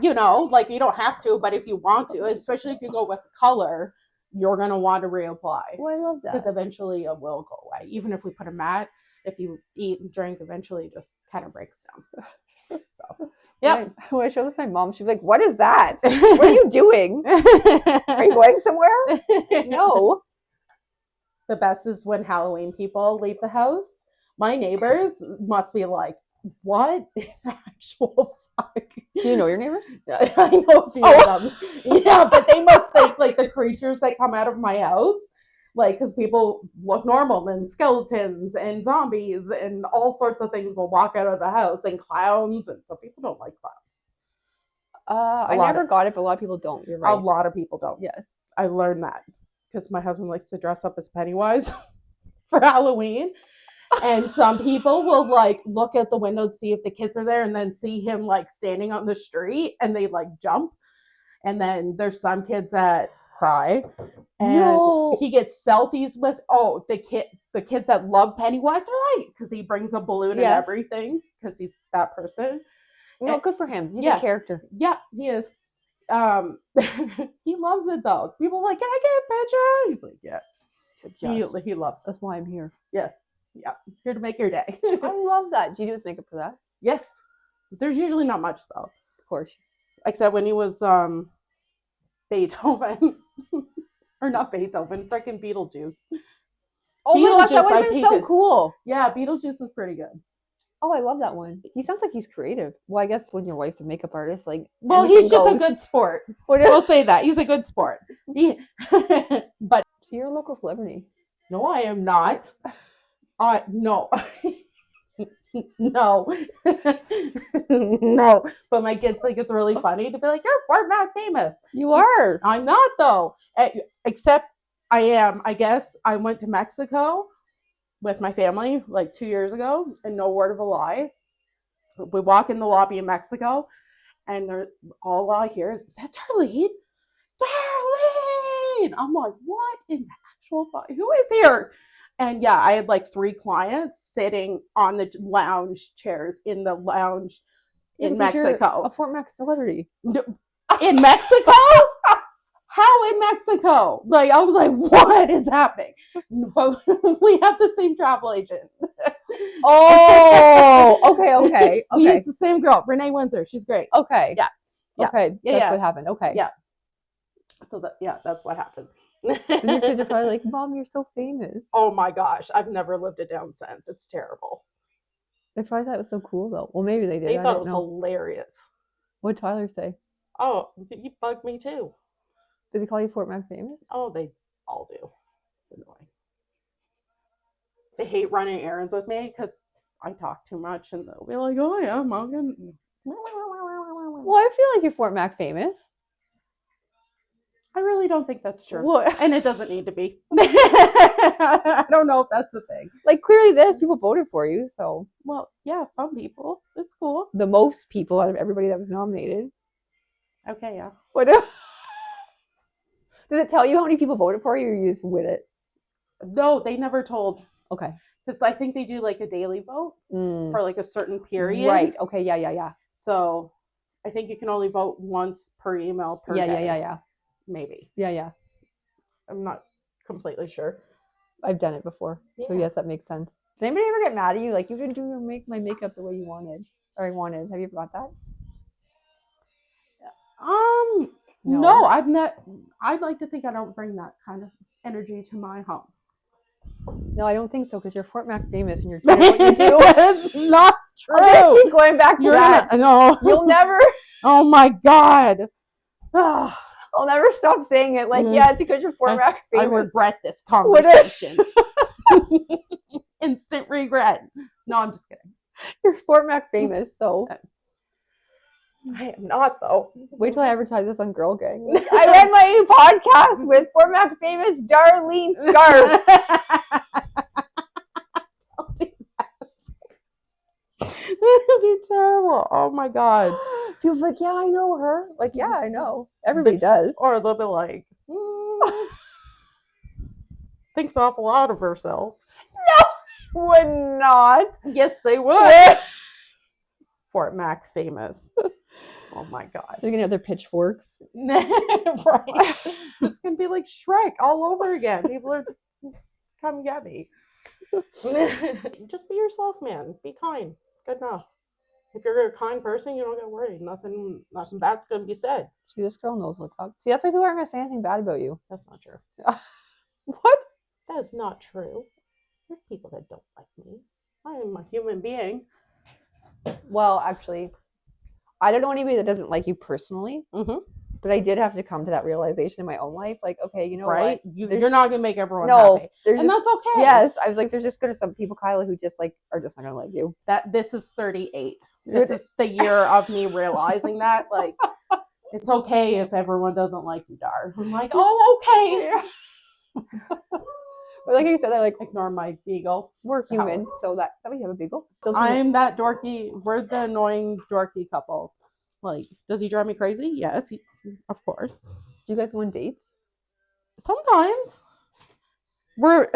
[SPEAKER 2] You know, like you don't have to, but if you want to, especially if you go with color, you're going to want to reapply.
[SPEAKER 1] Well, I love that.
[SPEAKER 2] Because eventually it will go away. Even if we put a matte, if you eat and drink, eventually it just kind of breaks down. So, yeah.
[SPEAKER 1] When I show this to my mom, she's like, what is that? What are you doing? Are you going somewhere? No.
[SPEAKER 2] The best is when Halloween people leave the house. My neighbors must be like, what the actual fuck?
[SPEAKER 1] Do you know your neighbors?
[SPEAKER 2] I know a few of them. Yeah, but they must think like the creatures that come out of my house, like, because people look normal and skeletons and zombies and all sorts of things will walk out of the house and clowns. And so people don't like clowns.
[SPEAKER 1] I never got it, but a lot of people don't. You're right.
[SPEAKER 2] A lot of people don't.
[SPEAKER 1] Yes.
[SPEAKER 2] I learned that because my husband likes to dress up as Pennywise for Halloween. And some people will like look out the window to see if the kids are there and then see him like standing on the street and they like jump. And then there's some kids that cry and he gets selfies with the kids that love Pennywise, they're like, because he brings a balloon and everything because he's that person.
[SPEAKER 1] No, good for him. He's a character.
[SPEAKER 2] Yeah, he is. He loves it though. People are like, can I get a picture? He's like, yes.
[SPEAKER 1] He's like, yes.
[SPEAKER 2] He loves it.
[SPEAKER 1] That's why I'm here.
[SPEAKER 2] Yes. Yeah. Here to make your day.
[SPEAKER 1] I love that. Do you do his makeup for that?
[SPEAKER 2] Yes. There's usually not much though.
[SPEAKER 1] Of course.
[SPEAKER 2] Except when he was Beethoven. Or not Beethoven, freaking Beetlejuice.
[SPEAKER 1] Oh my gosh, that would have been so cool.
[SPEAKER 2] Yeah, Beetlejuice was pretty good.
[SPEAKER 1] Oh, I love that one. He sounds like he's creative. Well, I guess when your wife's a makeup artist, like,
[SPEAKER 2] well, he's just a good sport. We'll say that he's a good sport. But
[SPEAKER 1] So you're a local celebrity.
[SPEAKER 2] No, I am not. No. No. No. But my kids think it's really funny to be like, you're Fort Mac famous.
[SPEAKER 1] You are.
[SPEAKER 2] I'm not, though. Except I am. I guess I went to Mexico with my family like 2 years ago, and no word of a lie. We walk in the lobby in Mexico, and they're all I hear is that Darlene? Darlene! I'm like, what in actual fuck? Who is here? And yeah, I had like 3 clients sitting on the lounge chairs in the lounge in Mexico.
[SPEAKER 1] A Fort Mac celebrity.
[SPEAKER 2] In Mexico? How in Mexico? Like, I was like, what is happening? But we have the same travel agent.
[SPEAKER 1] Oh, okay.
[SPEAKER 2] We use the same girl, Renee Windsor. She's great.
[SPEAKER 1] Okay.
[SPEAKER 2] Yeah.
[SPEAKER 1] Okay. That's what happened. Okay.
[SPEAKER 2] Yeah. So that's what happened.
[SPEAKER 1] Then your kids are probably like, Mom, you're so famous.
[SPEAKER 2] Oh my gosh. I've never lived it down since. It's terrible.
[SPEAKER 1] They probably thought it was so cool though. Well, maybe they did.
[SPEAKER 2] They thought it was hilarious.
[SPEAKER 1] What did Tyler say?
[SPEAKER 2] Oh, you bug me too.
[SPEAKER 1] Does he call you Fort Mac famous?
[SPEAKER 2] Oh, they all do. It's annoying. They hate running errands with me because I talk too much, and they'll be like, "Oh yeah, Morgan."
[SPEAKER 1] Well, I feel like you're Fort Mac famous.
[SPEAKER 2] I really don't think that's true.
[SPEAKER 1] What?
[SPEAKER 2] And it doesn't need to be. I don't know if that's a thing.
[SPEAKER 1] Like, clearly people voted for you, so.
[SPEAKER 2] Well, yeah, some people. It's cool.
[SPEAKER 1] The most people out of everybody that was nominated.
[SPEAKER 2] Okay, yeah.
[SPEAKER 1] What? Does it tell you how many people voted for you, or you just with it?
[SPEAKER 2] No, they never told.
[SPEAKER 1] Okay.
[SPEAKER 2] Because I think they do like a daily vote for like a certain period.
[SPEAKER 1] Right. Okay. Yeah.
[SPEAKER 2] So I think you can only vote once per email per day.
[SPEAKER 1] Yeah.
[SPEAKER 2] Maybe.
[SPEAKER 1] Yeah.
[SPEAKER 2] I'm not completely sure.
[SPEAKER 1] I've done it before. Yeah. So yes, that makes sense. Did anybody ever get mad at you? Like, you didn't do my makeup the way you wanted. Or I wanted. Have you ever got that?
[SPEAKER 2] No, I've not. I'd like to think I don't bring that kind of energy to my home.
[SPEAKER 1] No, I don't think so, because you're Fort Mac famous and you're doing what you do.
[SPEAKER 2] That's not true.
[SPEAKER 1] I'll just keep going back to that.
[SPEAKER 2] No.
[SPEAKER 1] You'll never.
[SPEAKER 2] Oh my God.
[SPEAKER 1] I'll never stop saying it. Like, yeah, it's because you're Fort Mac famous.
[SPEAKER 2] I regret this conversation. Instant regret. No, I'm just kidding.
[SPEAKER 1] You're Fort Mac famous, so.
[SPEAKER 2] I am not, though.
[SPEAKER 1] Wait till I advertise this on Girl Gang. I ran my podcast with Fort Mac famous Darlene Scharf.
[SPEAKER 2] Don't do that. That'd be terrible. Oh my God.
[SPEAKER 1] People are like, yeah, I know her. Like, yeah, I know. Everybody does.
[SPEAKER 2] Or a little bit like, thinks an awful lot of herself.
[SPEAKER 1] No, would not.
[SPEAKER 2] Yes, they would. Fort Mac famous. Oh my God.
[SPEAKER 1] They're going to have their pitchforks.
[SPEAKER 2] Right. It's going to be like Shrek all over again. People are just come get me. Just be yourself, man. Be kind. Good enough. If you're a kind person, you don't get worried. Nothing that's going to be said.
[SPEAKER 1] See, this girl knows what's up. See, that's why people aren't going to say anything bad about you.
[SPEAKER 2] That's not true.
[SPEAKER 1] What?
[SPEAKER 2] That is not true. There's people that don't like me. I am a human being.
[SPEAKER 1] Well, actually, I don't know anybody that doesn't like you personally, but I did have to come to that realization in my own life. Like, okay, you know what?
[SPEAKER 2] You're not going to make everyone happy. And that's okay.
[SPEAKER 1] Yes. I was like, there's just going to some people, Kyla, who just like are just not going to like you.
[SPEAKER 2] This is 38. This is the year of me realizing that. Like, it's okay if everyone doesn't like you, Dar. I'm like, oh, okay.
[SPEAKER 1] But like you said, I like
[SPEAKER 2] ignore my beagle.
[SPEAKER 1] We're human, so that we have a beagle.
[SPEAKER 2] I'm that dorky. We're the annoying dorky couple. Like, does he drive me crazy? Yes, of course.
[SPEAKER 1] Do you guys go on dates?
[SPEAKER 2] Sometimes. We're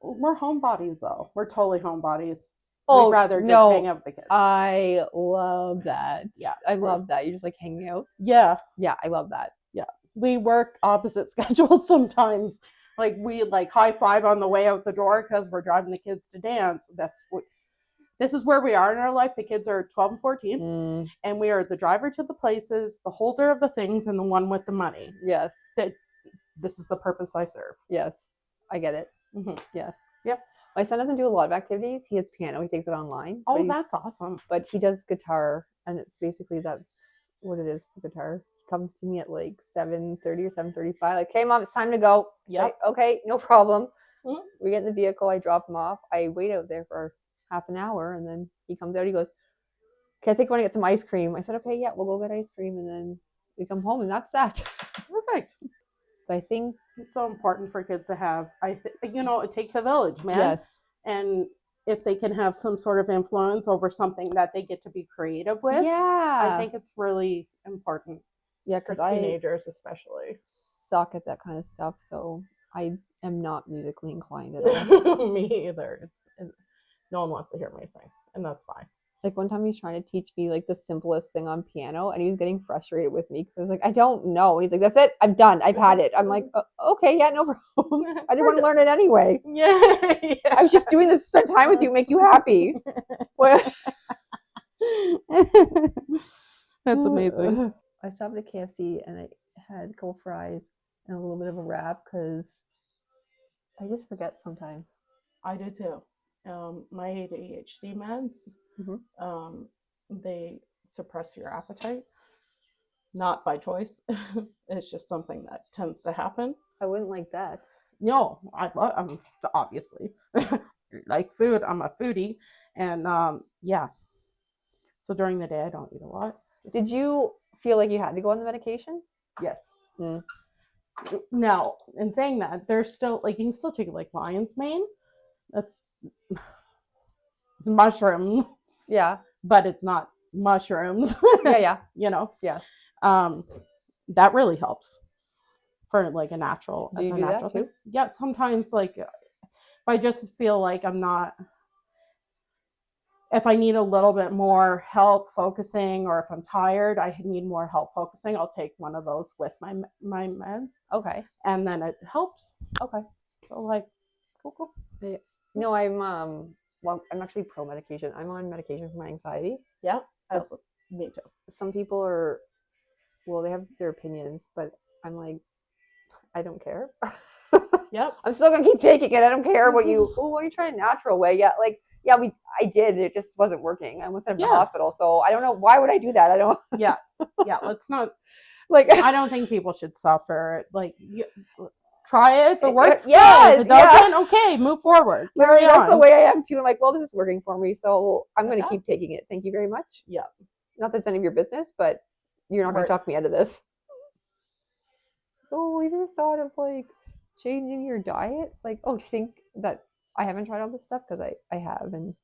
[SPEAKER 2] homebodies though. We're totally homebodies. We'd rather just hang out with the kids.
[SPEAKER 1] I love that.
[SPEAKER 2] Yeah,
[SPEAKER 1] I love that. You're just like hanging out.
[SPEAKER 2] Yeah,
[SPEAKER 1] I love that.
[SPEAKER 2] Yeah. We work opposite schedules sometimes. Like, we like high five on the way out the door because we're driving the kids to dance. This is where we are in our life. The kids are 12 and 14, and we are the driver to the places, the holder of the things, and the one with the money.
[SPEAKER 1] Yes.
[SPEAKER 2] This is the purpose I serve.
[SPEAKER 1] Yes. I get it. Yes.
[SPEAKER 2] Yep.
[SPEAKER 1] My son doesn't do a lot of activities. He has piano. He takes it online.
[SPEAKER 2] Oh, that's awesome.
[SPEAKER 1] But he does guitar, and it's basically that's what it is for guitar. comes to me at like 7:30 or 7:35. Like, "Okay, mom, it's time to go."
[SPEAKER 2] Yep.
[SPEAKER 1] Okay, no problem.
[SPEAKER 2] Mhm.
[SPEAKER 1] We get in the vehicle. I drop him off. I wait out there for half an hour, and then he comes out. He goes, "Okay, I think I want to get some ice cream." I said, "Okay, yeah, we'll go get ice cream," and then we come home, and that's that.
[SPEAKER 2] Perfect.
[SPEAKER 1] But I think
[SPEAKER 2] It's so important for kids to have. It takes a village, man.
[SPEAKER 1] yes,
[SPEAKER 2] And if they can have some sort of influence over something that they get to be creative with, I
[SPEAKER 1] yeah,
[SPEAKER 2] think it's really important
[SPEAKER 1] yeah,
[SPEAKER 2] for
[SPEAKER 1] because I
[SPEAKER 2] teenagers, especially.
[SPEAKER 1] suck at that kind of stuff, so I am not musically inclined at all.
[SPEAKER 2] Me either. No one wants to hear me sing, and that's fine.
[SPEAKER 1] Like one time he's trying to teach me like the simplest thing on piano, and he was getting frustrated with me because I was like, I don't know. And he's like, "That's it. I'm done. I've had it." I'm like, "Okay, yeah, no problem. I didn't want to learn it anyway.
[SPEAKER 2] Yeah, yeah.
[SPEAKER 1] I was just doing this to spend time with you, make you happy."
[SPEAKER 2] That's amazing.
[SPEAKER 1] I stopped at KFC and I had a couple fries and a little bit of a wrap because I just forget sometimes.
[SPEAKER 2] I do too. My ADHD meds,
[SPEAKER 1] Mhm.
[SPEAKER 2] they suppress your appetite, not by choice. It's just something that tends to happen.
[SPEAKER 1] I wouldn't like that.
[SPEAKER 2] No, I'm obviously like food. I'm a foodie, and yeah. So during the day, I don't eat a lot.
[SPEAKER 1] Did you feel like you had to go on the medication?
[SPEAKER 2] Yes.
[SPEAKER 1] Mm.
[SPEAKER 2] Now, in saying that, there's still like you can still take like lion's mane. It's mushroom,
[SPEAKER 1] Yeah.
[SPEAKER 2] but it's not mushrooms.
[SPEAKER 1] Yeah.
[SPEAKER 2] Yes.
[SPEAKER 1] Um,
[SPEAKER 2] That really helps for like a natural.
[SPEAKER 1] Do you do that too?
[SPEAKER 2] Thing. Yeah, sometimes like if I just feel like if I need a little bit more help focusing, or if I'm tired, I need more help focusing, I'll take one of those with my meds.
[SPEAKER 1] Okay.
[SPEAKER 2] And then it helps.
[SPEAKER 1] Okay.
[SPEAKER 2] So like, cool.
[SPEAKER 1] No, I'm actually pro medication. I'm on medication for my anxiety.
[SPEAKER 2] Yeah. Me too.
[SPEAKER 1] Some people they have their opinions, but I'm like, I don't care.
[SPEAKER 2] Yep.
[SPEAKER 1] I'm still gonna keep taking it. I don't care what you. Oh, why are you trying a natural way? Yeah, I did. It just wasn't working. I almost in the hospital, so I don't know why would I do that. I don't.
[SPEAKER 2] Yeah. Let's not.
[SPEAKER 1] Like,
[SPEAKER 2] I don't think people should suffer. Like, try it if it works.
[SPEAKER 1] Yeah.
[SPEAKER 2] If it doesn't, okay, move forward. Carry on.
[SPEAKER 1] That's the way I am too. I'm like, well, this is working for me, so I'm going to keep taking it. Thank you very much.
[SPEAKER 2] Yeah.
[SPEAKER 1] Not that it's any of your business, but you're not going to talk me out of this. Oh, have you ever thought of like changing your diet? Like, do you think that I haven't tried all this stuff? Because I have, and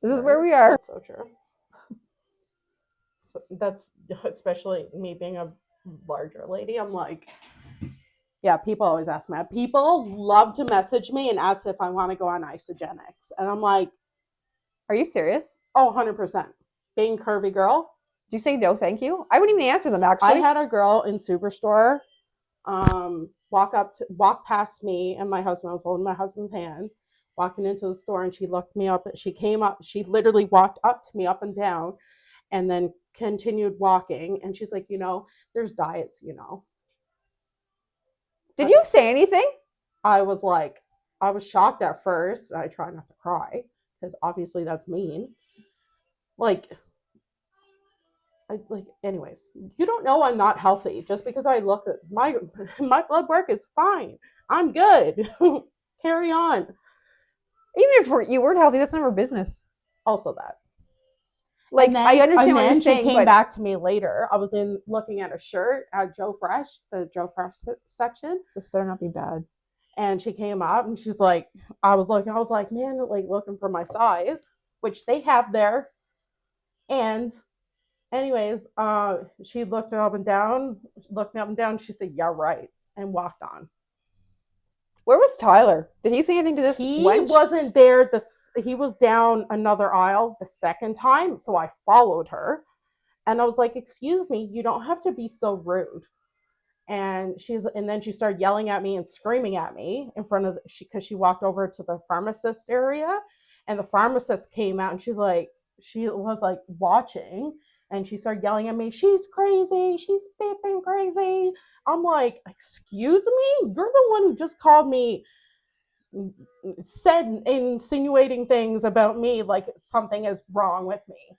[SPEAKER 1] this is where we are.
[SPEAKER 2] That's so true. So that's especially me being a larger lady. I'm like, yeah, people always ask me. People love to message me and ask if I want to go on isogenics. And I'm like,
[SPEAKER 1] are you serious?
[SPEAKER 2] Oh, 100%. Being curvy girl.
[SPEAKER 1] Did you say no, thank you? I wouldn't even answer them, actually.
[SPEAKER 2] I had a girl in Superstore walk past me and my husband. I was holding my husband's hand, walking into the store, and she looked me up. She came up. She literally walked up to me up and down, and then continued walking. And she's like, there's diets,
[SPEAKER 1] Did you say anything?
[SPEAKER 2] I was shocked at first. I try not to cry because obviously that's mean. Anyways, you don't know I'm not healthy just because I look at my blood work is fine. I'm good. Carry on.
[SPEAKER 1] Even if you weren't healthy, that's none of our business.
[SPEAKER 2] Also that.
[SPEAKER 1] Like, I understand what you're saying.
[SPEAKER 2] She came back to me later. I was looking at a shirt at Joe Fresh, the Joe Fresh section.
[SPEAKER 1] This better not be bad.
[SPEAKER 2] And she came up and she's like, I was like, man, like looking for my size, which they have there. And anyways, she looked me up and down. She said, yeah, right. And walked on.
[SPEAKER 1] Where was Tyler? Did he say anything to this?
[SPEAKER 2] He wasn't there. He was down another aisle the second time. So I followed her and I was like, excuse me, you don't have to be so rude. And then she started yelling at me and screaming at me in front of because she walked over to the pharmacist area, and the pharmacist came out and she was like watching, and she started yelling at me, she's crazy, she's beeping crazy. I'm like, excuse me? You're the one who just called me, said insinuating things about me like something is wrong with me.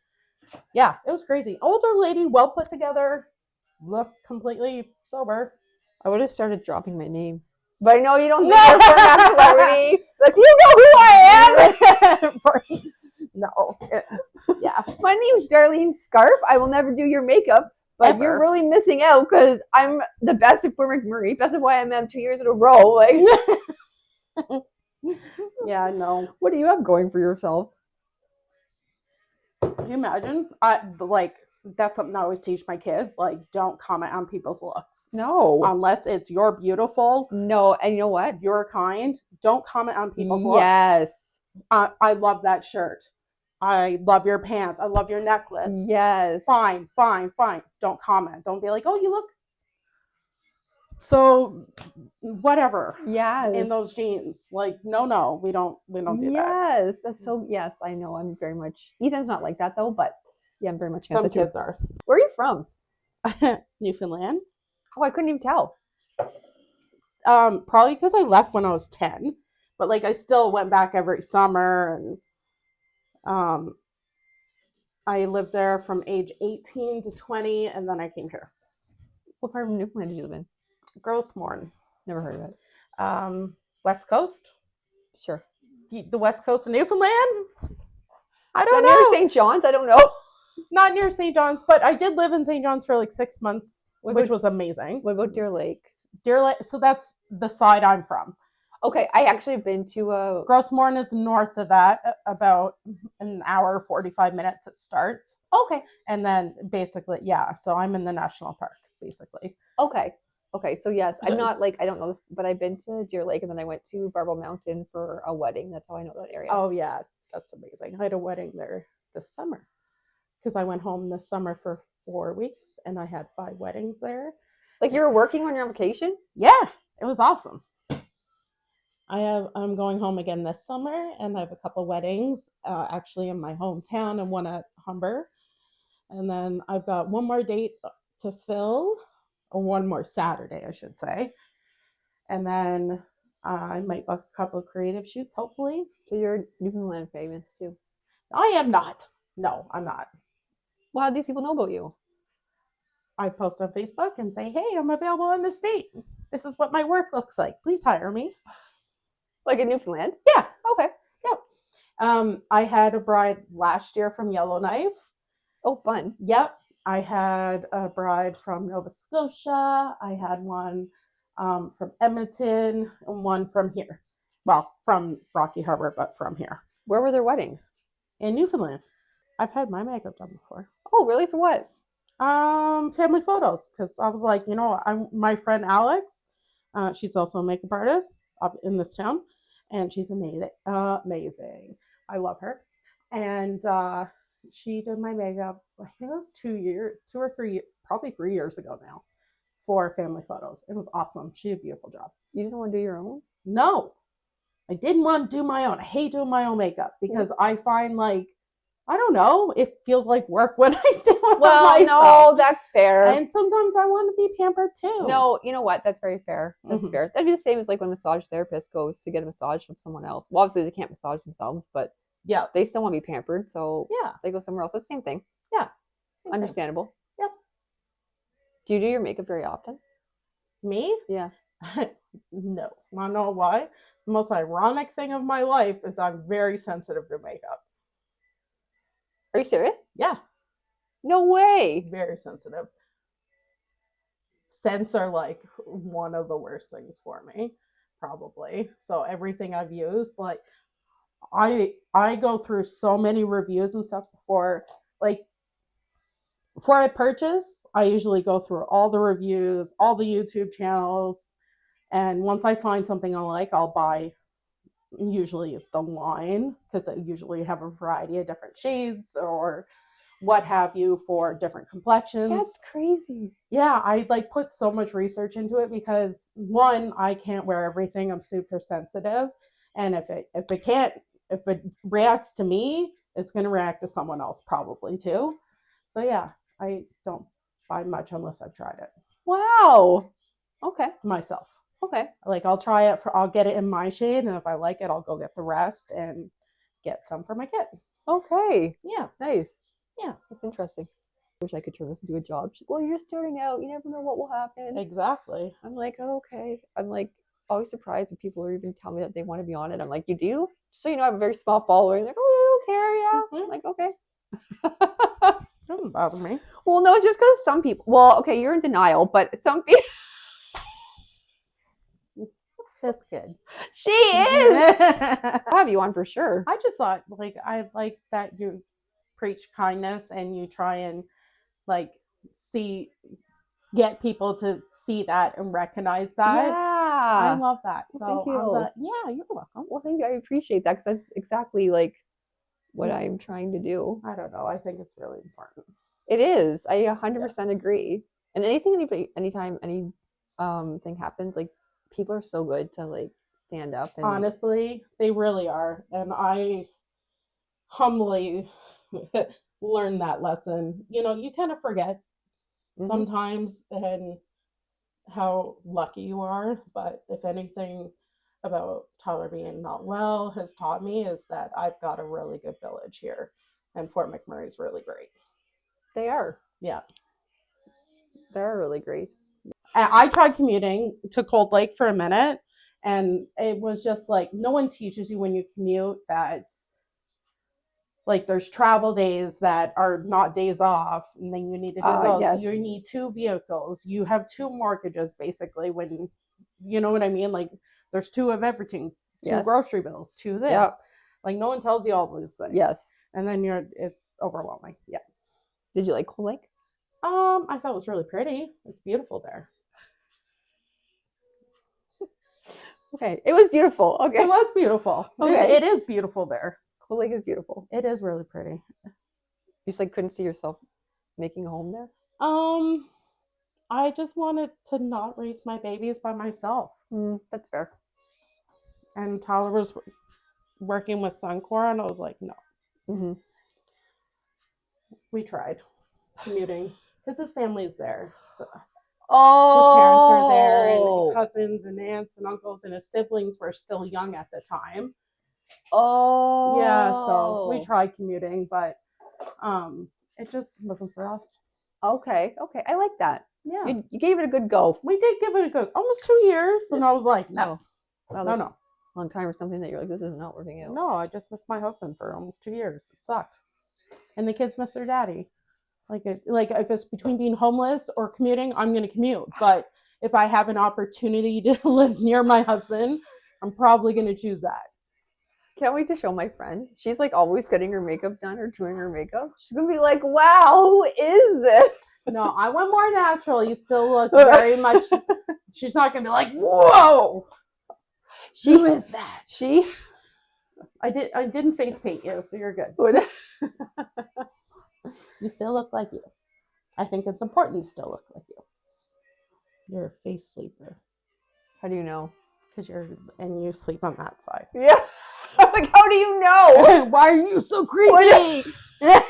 [SPEAKER 2] Yeah, it was crazy. Older lady, well put together, look completely sober.
[SPEAKER 1] I would have started dropping my name. But I know you don't think you're a format celebrity. But do you know who I am?
[SPEAKER 2] No. Yeah.
[SPEAKER 1] My name's Darlene Scharf. I will never do your makeup. But
[SPEAKER 2] Ever.
[SPEAKER 1] you're really missing out because I'm the best at Fort McMurray, best of YMM 2 years in a row. Like,
[SPEAKER 2] Yeah, I know.
[SPEAKER 1] what do you have going for yourself?
[SPEAKER 2] Can you imagine? That's something I always teach my kids. Like, don't comment on people's looks.
[SPEAKER 1] No.
[SPEAKER 2] Unless it's you're beautiful.
[SPEAKER 1] No, and you know what?
[SPEAKER 2] You're kind. Don't comment on people's looks.
[SPEAKER 1] Yes.
[SPEAKER 2] I love that shirt. I love your pants. I love your necklace.
[SPEAKER 1] Yes.
[SPEAKER 2] Fine. Don't comment. Don't be like, oh, you look so whatever.
[SPEAKER 1] Yes.
[SPEAKER 2] In those jeans. Like, no, we don't do that.
[SPEAKER 1] Yes. That's so, yes, I know. I'm very much, Ethan's not like that though, but yeah, I'm very much.
[SPEAKER 2] Some kids are.
[SPEAKER 1] Where are you from?
[SPEAKER 2] Newfoundland.
[SPEAKER 1] Oh, I couldn't even tell.
[SPEAKER 2] Probably because I left when I was 10, but like I still went back every summer, and I lived there from age 18 to 20, and then I came here.
[SPEAKER 1] What part of Newfoundland did you live in?
[SPEAKER 2] Grossmorn.
[SPEAKER 1] Never heard of it.
[SPEAKER 2] West Coast.
[SPEAKER 1] Sure.
[SPEAKER 2] The West Coast of Newfoundland. I don't know.
[SPEAKER 1] Near St. John's. I don't know.
[SPEAKER 2] Not near St. John's, but I did live in St. John's for like 6 months, which was amazing.
[SPEAKER 1] What about Deer Lake?
[SPEAKER 2] Deer Lake. So that's the side I'm from.
[SPEAKER 1] Okay, I actually have been to
[SPEAKER 2] Grossmorn is north of that, about an hour, 45 minutes it starts.
[SPEAKER 1] Okay.
[SPEAKER 2] And then basically, yeah, so I'm in the national park, basically.
[SPEAKER 1] Okay. So yes, I'm not like, I don't know this, but I've been to Deer Lake and then I went to Barbell Mountain for a wedding. That's how I know that area.
[SPEAKER 2] Oh, yeah, that's amazing. I had a wedding there this summer because I went home this summer for 4 weeks and I had 5 weddings there.
[SPEAKER 1] Like you were working when you're on vacation?
[SPEAKER 2] Yeah, it was awesome. I'm going home again this summer, and I have a couple weddings actually in my hometown and one at Humber. And then I've got one more date to fill, or one more Saturday, I should say. And then I might book a couple of creative shoots, hopefully.
[SPEAKER 1] So you're Newfoundland famous too?
[SPEAKER 2] I am not. No, I'm not.
[SPEAKER 1] Well, how do these people know about you?
[SPEAKER 2] I post on Facebook and say, hey, I'm available in the state. This is what my work looks like. Please hire me.
[SPEAKER 1] Like in Newfoundland?
[SPEAKER 2] Yeah.
[SPEAKER 1] Okay.
[SPEAKER 2] Yep. I had a bride last year from Yellowknife.
[SPEAKER 1] Oh, fun.
[SPEAKER 2] Yep. I had a bride from Nova Scotia. I had one from Edmonton and one from here. Well, from Rocky Harbour, but from here.
[SPEAKER 1] Where were their weddings?
[SPEAKER 2] In Newfoundland. I've had my makeup done before.
[SPEAKER 1] Oh, really? For what?
[SPEAKER 2] Family photos. Because I was like, my friend Alex, she's also a makeup artist up in this town, and she's amazing. I love her. And she did my makeup, I think it was 2 or 3, probably 3 years ago now, for family photos. It was awesome. She did a beautiful job.
[SPEAKER 1] You didn't want to do your own?
[SPEAKER 2] No, I didn't want to do my own. I hate doing my own makeup because I find like, I don't know, it feels like work when I do it myself.
[SPEAKER 1] No, that's fair.
[SPEAKER 2] And sometimes I want to be pampered too.
[SPEAKER 1] No, you know what? That's very fair. That's fair. That'd be the same as like when a massage therapist goes to get a massage from someone else. Well, obviously they can't massage themselves, but
[SPEAKER 2] yeah,
[SPEAKER 1] they still want to be pampered. So
[SPEAKER 2] yeah,
[SPEAKER 1] they go somewhere else. It's the same thing.
[SPEAKER 2] Yeah.
[SPEAKER 1] Understandable.
[SPEAKER 2] Yep.
[SPEAKER 1] Do you do your makeup very often?
[SPEAKER 2] Me?
[SPEAKER 1] Yeah.
[SPEAKER 2] No. I know why. The most ironic thing of my life is I'm very sensitive to makeup.
[SPEAKER 1] Are you serious?
[SPEAKER 2] Yeah.
[SPEAKER 1] No way.
[SPEAKER 2] Very sensitive. Scents are like one of the worst things for me, probably. So everything I've used, like I go through so many reviews and stuff before I purchase. I usually go through all the reviews, all the YouTube channels, and once I find something I like, I'll buy usually the line, because I usually have a variety of different shades or what have you for different complexions.
[SPEAKER 1] That's crazy.
[SPEAKER 2] Yeah, I put so much research into it because one, I can't wear everything. I'm super sensitive, and if it reacts to me, it's going to react to someone else probably too. So yeah, I don't buy much unless I've tried it.
[SPEAKER 1] Wow. Okay.
[SPEAKER 2] Myself.
[SPEAKER 1] Okay.
[SPEAKER 2] I'll try it I'll get it in my shade, and if I like it, I'll go get the rest and get some for my kid.
[SPEAKER 1] Okay.
[SPEAKER 2] Yeah.
[SPEAKER 1] Nice.
[SPEAKER 2] Yeah.
[SPEAKER 1] That's interesting. wish I could turn this into a job. She's like, well, you're just starting out. You never know what will happen.
[SPEAKER 2] Exactly.
[SPEAKER 1] I'm like, oh, okay. I'm like always surprised when people are even tell me that they want to be on it. I'm like, you do? Just so you know, I have a very small following. Like, oh, you don't care, yeah. I'm like, okay.
[SPEAKER 2] Doesn't bother me.
[SPEAKER 1] Well, no, it's just because some people. Well, okay, you're in denial, but some people.
[SPEAKER 2] This kid.
[SPEAKER 1] She is. I'll have you on for sure.
[SPEAKER 2] I just thought, like, I like that you preach kindness and you try and, like, get people to see that and recognize that.
[SPEAKER 1] Yeah.
[SPEAKER 2] I love that.
[SPEAKER 1] Well,
[SPEAKER 2] So
[SPEAKER 1] thank you.
[SPEAKER 2] I was like, yeah, you're welcome.
[SPEAKER 1] Well, thank you. I appreciate that because that's exactly like what I'm trying to do.
[SPEAKER 2] I don't know. I think it's really important.
[SPEAKER 1] It is. I 100% agree. And anytime any thing happens, like people are so good to like stand up. And
[SPEAKER 2] honestly, they really are, and I humbly learned that lesson. You know, you kind of forget sometimes and how lucky you are, but if anything about Tyler being not well has taught me is that I've got a really good village here, and Fort McMurray's really great.
[SPEAKER 1] They are.
[SPEAKER 2] Yeah.
[SPEAKER 1] They're really great.
[SPEAKER 2] I tried commuting to Cold Lake for a minute, and it was just like, no one teaches you when you commute that, like, there's travel days that are not days off, and then you need to do those.
[SPEAKER 1] Yes.
[SPEAKER 2] You need 2 vehicles. You have 2 mortgages, basically, when, you know what I mean? Like, there's 2 of everything, 2 grocery bills, 2 this. Yep. Like, no one tells you all those things.
[SPEAKER 1] Yes.
[SPEAKER 2] And then it's overwhelming. Yeah.
[SPEAKER 1] Did you like Cold Lake?
[SPEAKER 2] I thought it was really pretty. It's beautiful there.
[SPEAKER 1] Okay. It was beautiful. Okay.
[SPEAKER 2] It was beautiful.
[SPEAKER 1] Okay.
[SPEAKER 2] It is beautiful there.
[SPEAKER 1] Cold Lake is beautiful.
[SPEAKER 2] It is really pretty.
[SPEAKER 1] You just like couldn't see yourself making a home there?
[SPEAKER 2] I just wanted to not raise my babies by myself.
[SPEAKER 1] That's fair.
[SPEAKER 2] And Tyler was working with Suncor, and I was like, no.
[SPEAKER 1] Mm-hmm.
[SPEAKER 2] We tried commuting because his family is there. So
[SPEAKER 1] his
[SPEAKER 2] parents are there, and cousins and aunts and uncles, and his siblings were still young at the time.
[SPEAKER 1] Oh.
[SPEAKER 2] Yeah, so we tried commuting, but it just wasn't for us.
[SPEAKER 1] Okay. I like that. Yeah. You gave it a good go.
[SPEAKER 2] We did give it a good, almost 2 years, and I was like, no.
[SPEAKER 1] Wow, that's a long time or something that you're like, this is not working out.
[SPEAKER 2] No, I just missed my husband for almost 2 years. It sucked. And the kids miss their daddy. Like if it's between being homeless or commuting, I'm going to commute. But if I have an opportunity to live near my husband, I'm probably going to choose that.
[SPEAKER 1] Can't wait to show my friend. She's like always getting her makeup done or doing her makeup. She's going to be like, wow, who is this?
[SPEAKER 2] No, I went more natural. You still look very much. She's not going to be like, whoa. Who is that? I didn't face paint you, so you're good. You still look like you. I think it's important to still look like you. You're a face sleeper.
[SPEAKER 1] How do you know?
[SPEAKER 2] Because you sleep on that side.
[SPEAKER 1] Yeah. I'm like, how do you know?
[SPEAKER 2] Why are you so creepy?
[SPEAKER 1] Like,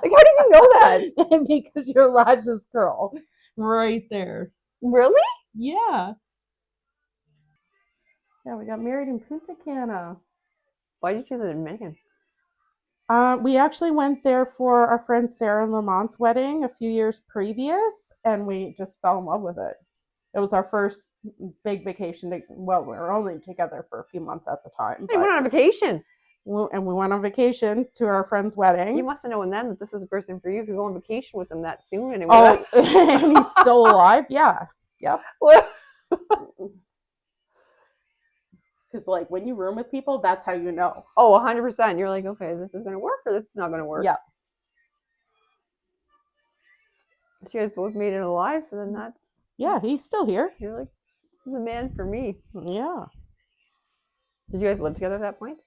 [SPEAKER 1] how did you know that?
[SPEAKER 2] Because your lashes curl right there.
[SPEAKER 1] Really?
[SPEAKER 2] Yeah. Yeah, we got married in Punta Cana.
[SPEAKER 1] Why did you choose the Dominican?
[SPEAKER 2] We actually went there for our friend Sarah and Lamont's wedding a few years previous, and we just fell in love with it. It was our first big vacation. We were only together for a few months at the time.
[SPEAKER 1] We went on a vacation.
[SPEAKER 2] And we went on vacation to our friend's wedding.
[SPEAKER 1] You must have known then that this was a person for you if you go on vacation with them that soon. And
[SPEAKER 2] and he's still alive? Yeah. Yep. Because, like, when you room with people, that's how you know.
[SPEAKER 1] Oh, 100%. You're like, okay, this is going to work or this is not going to work.
[SPEAKER 2] Yeah.
[SPEAKER 1] You guys both made it alive, so then that's...
[SPEAKER 2] Yeah, he's still here.
[SPEAKER 1] You're like, this is a man for me.
[SPEAKER 2] Yeah.
[SPEAKER 1] Did you guys live together at that point?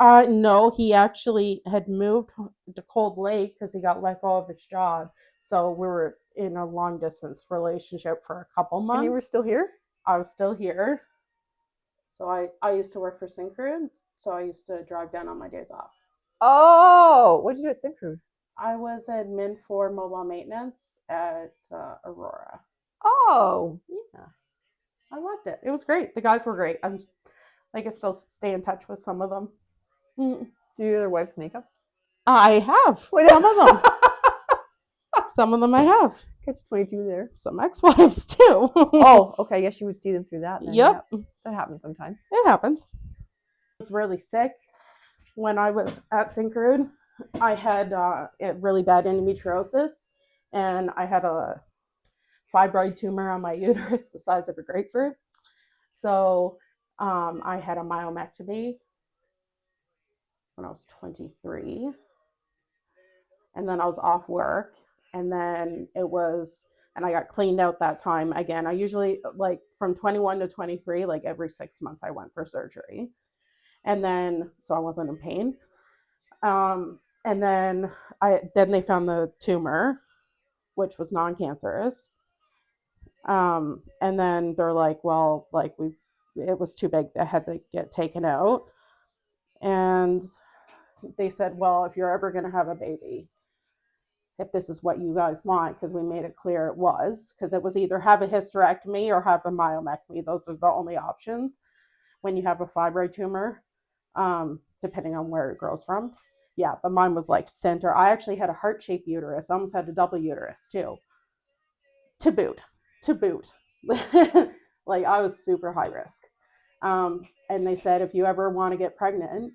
[SPEAKER 2] No, he actually had moved to Cold Lake because he got let go of his job. So we were in a long distance relationship for a couple months.
[SPEAKER 1] And you were still here?
[SPEAKER 2] I was still here. So I used to work for Syncrude, so I used to drive down on my days off.
[SPEAKER 1] Oh, what did you do at Syncrude?
[SPEAKER 2] I was admin for mobile maintenance at Aurora.
[SPEAKER 1] Oh.
[SPEAKER 2] Yeah. I loved it. It was great. The guys were great. I can still stay in touch with some of them.
[SPEAKER 1] Did Do you do their wife's makeup?
[SPEAKER 2] I have
[SPEAKER 1] Wait,
[SPEAKER 2] some of them. Some of them I have.
[SPEAKER 1] Catch 22 there.
[SPEAKER 2] Some ex-wives too.
[SPEAKER 1] Oh, okay. I guess you would see them through that then.
[SPEAKER 2] Yep.
[SPEAKER 1] That happens sometimes.
[SPEAKER 2] It happens. I was really sick when I was at Syncrude. I had really bad endometriosis, and I had a fibroid tumor on my uterus the size of a grapefruit. So I had a myomectomy when I was 23. And then I was off work. And then and I got cleaned out that time again. I usually, like, from 21 to 23, like every 6 months I went for surgery. And then, so I wasn't in pain. And then they found the tumor, which was non-cancerous. And then they're like, well, like it was too big. That had to get taken out. And they said, well, if you're ever going to have a baby, if this is what you guys want, because we made it clear it was, because it was either have a hysterectomy or have a myomectomy. Those are the only options when you have a fibroid tumor, depending on where it grows from. Yeah, but mine was like center. I actually had a heart-shaped uterus. I almost had a double uterus too. To boot. Like, I was super high risk. And they said, if you ever want to get pregnant,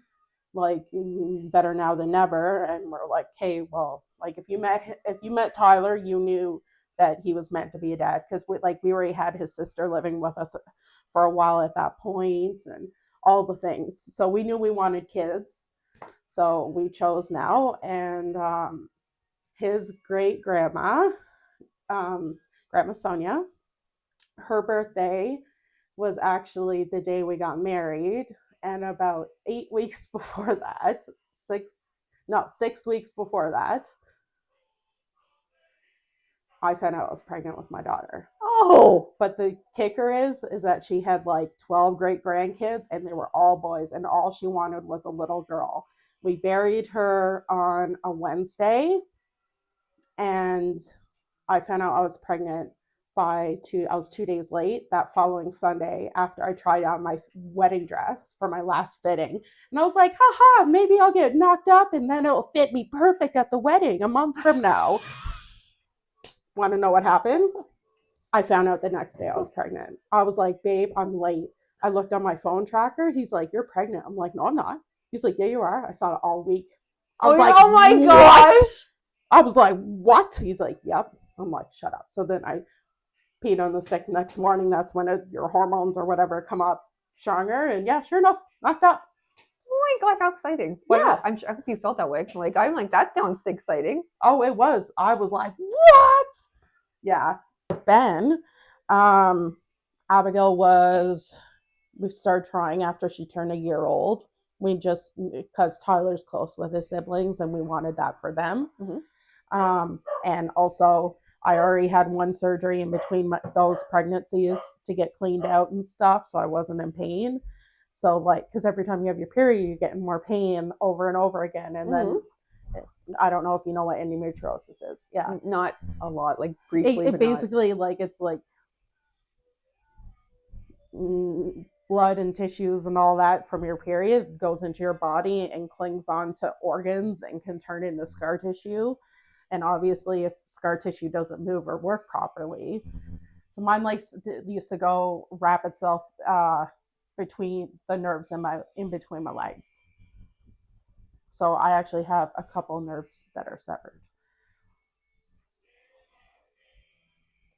[SPEAKER 2] like, better now than never. And we're like, hey, well, like, if you met Tyler, you knew that he was meant to be a dad, because we already had his sister living with us for a while at that point, and all the things. So we knew we wanted kids. So we chose now. And his great grandma, Grandma Sonia, her birthday was actually the day we got married. And about 8 weeks before that, 6 weeks before that, I found out I was pregnant with my daughter.
[SPEAKER 1] Oh,
[SPEAKER 2] but the kicker is that she had like 12 great grandkids, and they were all boys, and all she wanted was a little girl. We buried her on a Wednesday, and I found out I was pregnant I was 2 days late that following Sunday after I tried on my wedding dress for my last fitting. And I was like, haha, maybe I'll get knocked up and then it'll fit me perfect at the wedding a month from now. Want to know what happened? I found out the next day I was pregnant. I was like, babe, I'm late. I looked on my phone tracker. He's like, you're pregnant. I'm like, no, I'm not. He's like, yeah, you are. I thought it all week. I was like,
[SPEAKER 1] oh my gosh.
[SPEAKER 2] I was like, what? He's like, yep. I'm like, shut up. So then I peed on the stick next morning. That's when your hormones or whatever come up stronger. And yeah, sure enough, knocked up.
[SPEAKER 1] Oh my gosh, how exciting.
[SPEAKER 2] Yeah.
[SPEAKER 1] I hope you felt that way. I'm like, that sounds exciting.
[SPEAKER 2] Oh, it was. I was like, what? Yeah. Ben, Abigail we started trying after she turned a year old. We just, because Tyler's close with his siblings and we wanted that for them.
[SPEAKER 1] Mm-hmm.
[SPEAKER 2] And also, I already had one surgery in between those pregnancies to get cleaned out and stuff, so I wasn't in pain. So, like, because every time you have your period, you're getting more pain over and over again. And then, I don't know if you know what endometriosis is. Yeah.
[SPEAKER 1] Not a lot, like briefly.
[SPEAKER 2] It basically, like, it's like blood and tissues and all that from your period goes into your body and clings onto organs and can turn into scar tissue. And obviously, if scar tissue doesn't move or work properly, so mine used to go wrap itself between the nerves in between my legs. So I actually have a couple nerves that are severed.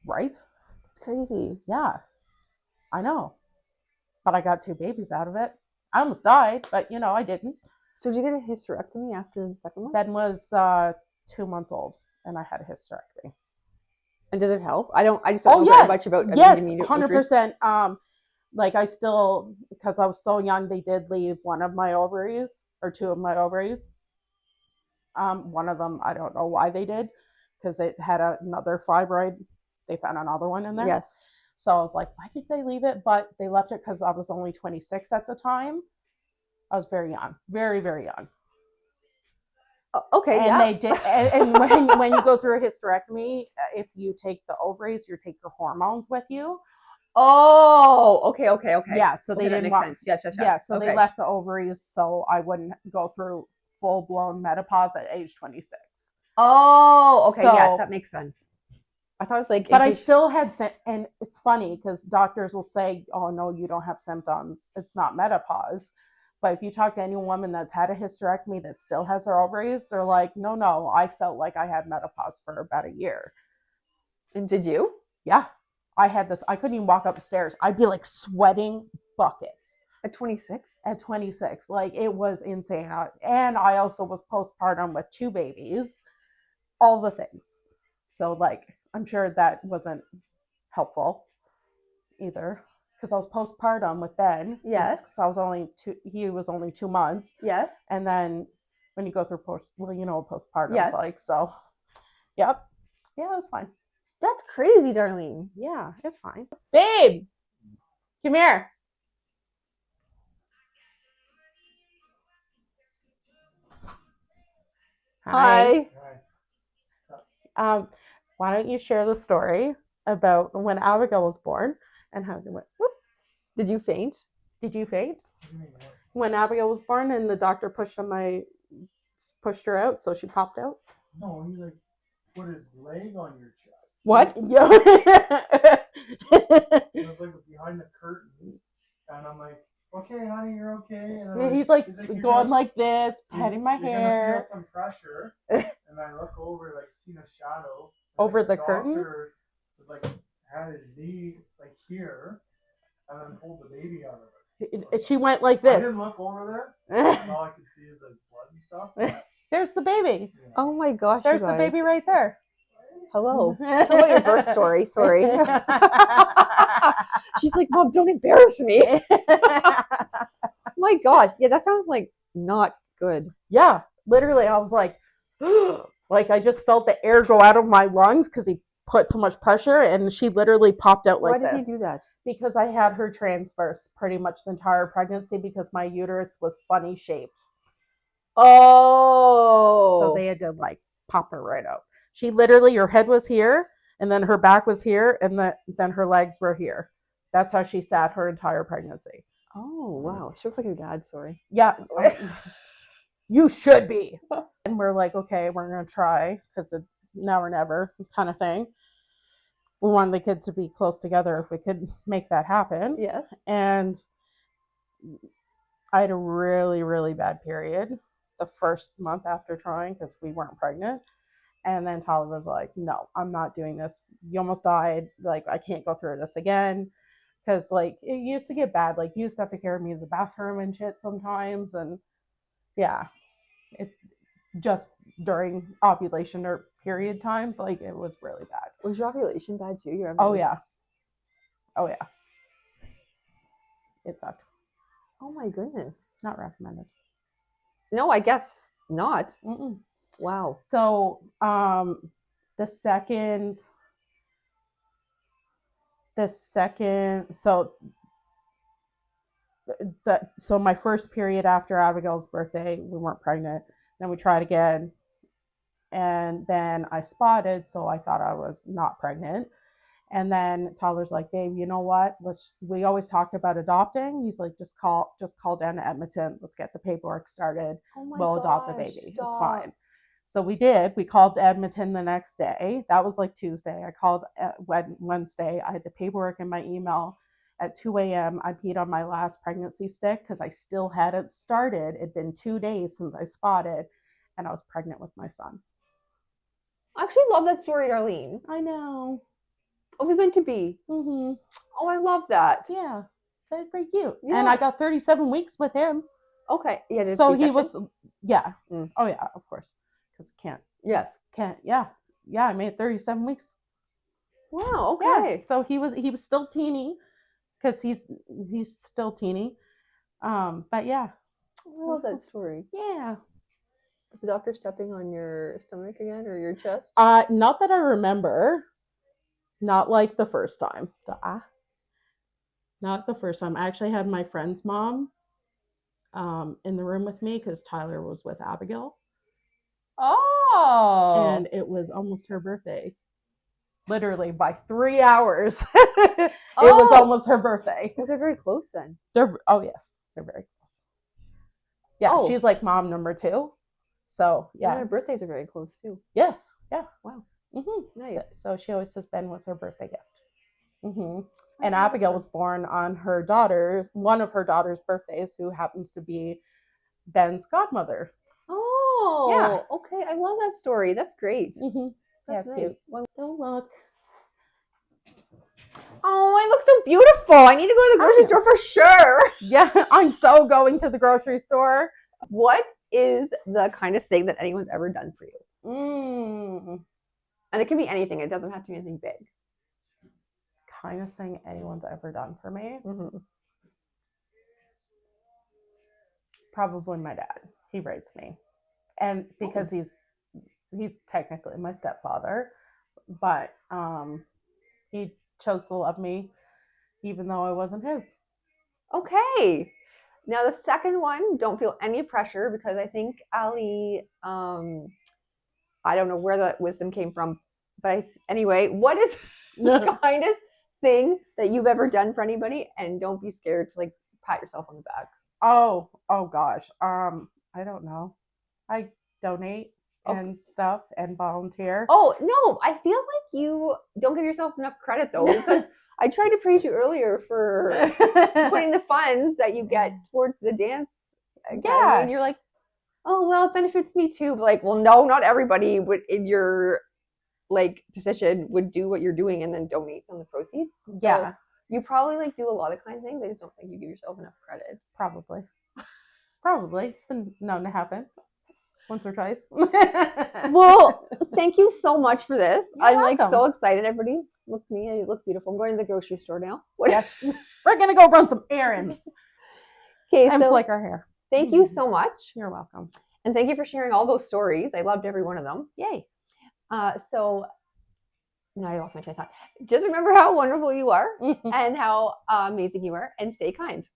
[SPEAKER 2] Right?
[SPEAKER 1] It's crazy.
[SPEAKER 2] Yeah, I know. But I got 2 babies out of it. I almost died, but I didn't.
[SPEAKER 1] So did you get a hysterectomy after the second one?
[SPEAKER 2] Ben was 2 months old, and I had a hysterectomy.
[SPEAKER 1] And does it help? I just don't know very much about.
[SPEAKER 2] Yes, 100%. Like, I still, because I was so young, they did leave one of my ovaries or 2 of my ovaries. One of them, I don't know why they did, because it had another fibroid. They found another one in there.
[SPEAKER 1] Yes.
[SPEAKER 2] So I was like, why did they leave it? But they left it because I was only 26 at the time. I was very young, very, very young.
[SPEAKER 1] Okay,
[SPEAKER 2] and
[SPEAKER 1] yeah.
[SPEAKER 2] They did. And when you go through a hysterectomy, if you take the ovaries, you take your hormones with you.
[SPEAKER 1] Oh, okay.
[SPEAKER 2] Yeah, so they didn't
[SPEAKER 1] want. Yes.
[SPEAKER 2] Yeah, so they left the ovaries so I wouldn't go through full-blown menopause at age 26.
[SPEAKER 1] Oh, okay, yes,
[SPEAKER 2] So-
[SPEAKER 1] that makes sense. I thought it was like,
[SPEAKER 2] But I still had, and it's funny because doctors will say, oh, no, you don't have symptoms. It's not menopause. But if you talk to any woman that's had a hysterectomy that still has her ovaries, they're like, no, I felt like I had menopause for about a year.
[SPEAKER 1] And did you?
[SPEAKER 2] Yeah. I had this, I couldn't even walk up the stairs. I'd be like sweating buckets.
[SPEAKER 1] At 26?
[SPEAKER 2] At 26. Like, it was insane. And I also was postpartum with 2 babies. All the things. So, like, I'm sure that wasn't helpful either. Because I was postpartum with Ben.
[SPEAKER 1] Yes.
[SPEAKER 2] Because I was he was only 2 months.
[SPEAKER 1] Yes.
[SPEAKER 2] And then when you go through postpartum,
[SPEAKER 1] Yes.
[SPEAKER 2] it's like, so, yep. Yeah, it was fine.
[SPEAKER 1] That's crazy, Darlene.
[SPEAKER 2] Yeah, it's fine. Babe, come here.
[SPEAKER 1] Hi.
[SPEAKER 2] Why don't you share the story about when Abigail was born and how you went, whoop.
[SPEAKER 1] Did you faint?
[SPEAKER 2] Did you faint? When Abigail was born and the doctor pushed her out, so she popped out?
[SPEAKER 3] No, he like put his leg on your chest.
[SPEAKER 2] What?
[SPEAKER 3] It was like behind the curtain, and I'm like, "Okay, honey, you're okay." And
[SPEAKER 2] Yeah, he's like
[SPEAKER 3] "You're
[SPEAKER 2] going
[SPEAKER 3] gonna-
[SPEAKER 2] like this, petting my
[SPEAKER 3] you're gonna
[SPEAKER 2] hair.
[SPEAKER 3] feel some pressure." And I look over, like, seen a shadow. And,
[SPEAKER 2] Over
[SPEAKER 3] like,
[SPEAKER 2] the curtain?
[SPEAKER 3] doctor was like, had his knee like here, and then pulled the baby out of it.
[SPEAKER 2] She went like
[SPEAKER 3] I
[SPEAKER 2] this.
[SPEAKER 3] didn't look over there. All I could see is like blood and stuff. But,
[SPEAKER 2] There's the baby.
[SPEAKER 3] yeah.
[SPEAKER 1] Oh my gosh.
[SPEAKER 2] There's
[SPEAKER 1] you
[SPEAKER 2] the
[SPEAKER 1] guys.
[SPEAKER 2] baby right there.
[SPEAKER 1] Hello. Tell about your birth story. Sorry. She's like, Mom, don't embarrass me. My gosh. Yeah, that sounds like not good.
[SPEAKER 2] Yeah, literally, I was like, like I just felt the air go out of my lungs because he put so much pressure, and she literally popped out like
[SPEAKER 1] Why did
[SPEAKER 2] this.
[SPEAKER 1] he do that?
[SPEAKER 2] Because I had her transverse pretty much the entire pregnancy because my uterus was funny shaped.
[SPEAKER 1] Oh.
[SPEAKER 2] So they had to like pop her right out. She literally, her head was here, and then her back was here, and then her legs were here. That's how she sat her entire pregnancy.
[SPEAKER 1] Oh, wow. She looks like your dad. Sorry.
[SPEAKER 2] Yeah. You should be. And we're like, okay, we're going to try because now or never kind of thing. We wanted the kids to be close together if we could make that happen.
[SPEAKER 1] Yes.
[SPEAKER 2] And I had a really, really bad period the first month after trying because we weren't pregnant. And then Tyler was like, no, I'm not doing this. You almost died. Like, I can't go through this again. Because, like, it used to get bad. Like, you used to have to carry me to the bathroom and shit sometimes. And, yeah, it just during ovulation or period times, like, it was really bad.
[SPEAKER 1] Was your ovulation bad too? Your
[SPEAKER 2] Oh,
[SPEAKER 1] ovulation?
[SPEAKER 2] yeah. Oh, yeah. It sucked.
[SPEAKER 1] Oh, my goodness.
[SPEAKER 2] Not recommended.
[SPEAKER 1] No, I guess not.
[SPEAKER 2] Mm-mm.
[SPEAKER 1] Wow.
[SPEAKER 2] So, the second, so my first period after Abigail's birthday, we weren't pregnant. Then we tried again, and then I spotted, so I thought I was not pregnant. And then Tyler's like, babe, you know what? We always talked about adopting. He's like, just call down to Edmonton. Let's get the paperwork started.
[SPEAKER 1] Oh my
[SPEAKER 2] We'll adopt the
[SPEAKER 1] gosh,
[SPEAKER 2] baby. It's
[SPEAKER 1] stop.
[SPEAKER 2] fine. So we did. We called Edmonton the next day. That was like Tuesday. I called Wednesday. I had the paperwork in my email. At 2 a.m., I peed on my last pregnancy stick because I still hadn't started. It'd been 2 days since I spotted, and I was pregnant with my son.
[SPEAKER 1] I actually love that story, Darlene.
[SPEAKER 2] I know.
[SPEAKER 1] It was meant to be.
[SPEAKER 2] Mm-hmm.
[SPEAKER 1] Oh, I love that.
[SPEAKER 2] Yeah. That's pretty cute.
[SPEAKER 1] Yeah.
[SPEAKER 2] And I got 37 weeks with him.
[SPEAKER 1] Okay. Yeah.
[SPEAKER 2] So he was, yeah.
[SPEAKER 1] Mm.
[SPEAKER 2] Oh, yeah, of course. Because
[SPEAKER 1] Yes.
[SPEAKER 2] yeah. Yeah, I made 37 weeks.
[SPEAKER 1] Wow.
[SPEAKER 2] Yeah.
[SPEAKER 1] Okay.
[SPEAKER 2] So he was still teeny because he's still teeny. But yeah.
[SPEAKER 1] I love that story.
[SPEAKER 2] Yeah.
[SPEAKER 1] Was the doctor stepping on your stomach again or your chest?
[SPEAKER 2] Not that I remember. Not like the first time. Not the first time. I actually had my friend's mom in the room with me because Tyler was with Abigail.
[SPEAKER 1] Oh.
[SPEAKER 2] And it was almost her birthday. Literally by 3 hours. It was almost her birthday.
[SPEAKER 1] Well, they're very close then.
[SPEAKER 2] Oh yes, they're very close. Yeah, she's like mom number 2. So
[SPEAKER 1] Yeah.
[SPEAKER 2] yeah,
[SPEAKER 1] Their birthdays are very close too.
[SPEAKER 2] yes, yeah.
[SPEAKER 1] Wow.
[SPEAKER 2] Nice. So she always says Ben was her birthday gift. And
[SPEAKER 1] Oh,
[SPEAKER 2] Abigail
[SPEAKER 1] that's
[SPEAKER 2] was born on one of her daughter's birthdays, who happens to be Ben's godmother.
[SPEAKER 1] Oh, okay. I love that story. That's great.
[SPEAKER 2] Yeah,
[SPEAKER 1] That's
[SPEAKER 2] it's
[SPEAKER 1] nice.
[SPEAKER 2] cute. Don't look.
[SPEAKER 1] Oh, I look so beautiful. I need to go to the grocery store for sure.
[SPEAKER 2] Yeah, I'm so going to the grocery store.
[SPEAKER 1] What is the kindest thing that anyone's ever done for you? And it can be anything. It doesn't have to be anything big.
[SPEAKER 2] Kindest thing anyone's ever done for me? Probably my dad. He raised me. And because he's technically my stepfather, but he chose to love me even though I wasn't his.
[SPEAKER 1] Okay. Now the second one, don't feel any pressure, because I think Ali, I don't know where the wisdom came from, but anyway, what is the kindest thing that you've ever done for anybody? And don't be scared to like pat yourself on the back.
[SPEAKER 2] Oh gosh. I don't know. I donate and stuff and volunteer.
[SPEAKER 1] Oh no, I feel like you don't give yourself enough credit though, because I tried to praise you earlier for putting the funds that you get towards the dance academy, and you're like, oh well, it benefits me too. But like, well, no, not everybody would in your like position would do what you're doing and then donate some of the proceeds. So you probably like do a lot of kind things. I just don't think you give yourself enough credit.
[SPEAKER 2] Probably. It's been known to happen once or twice.
[SPEAKER 1] Well, thank you so much for this. I'm
[SPEAKER 2] welcome.
[SPEAKER 1] like so excited. Everybody, look at me. I look beautiful. I'm going to the grocery store now.
[SPEAKER 2] Yes. We're going to go run some errands.
[SPEAKER 1] Okay,
[SPEAKER 2] and
[SPEAKER 1] so
[SPEAKER 2] flick our hair.
[SPEAKER 1] Thank you so much.
[SPEAKER 2] You're welcome.
[SPEAKER 1] And thank you for sharing all those stories. I loved every one of them.
[SPEAKER 2] Yay.
[SPEAKER 1] So now I lost my train of thought. Just remember how wonderful you are and how amazing you are, and stay kind.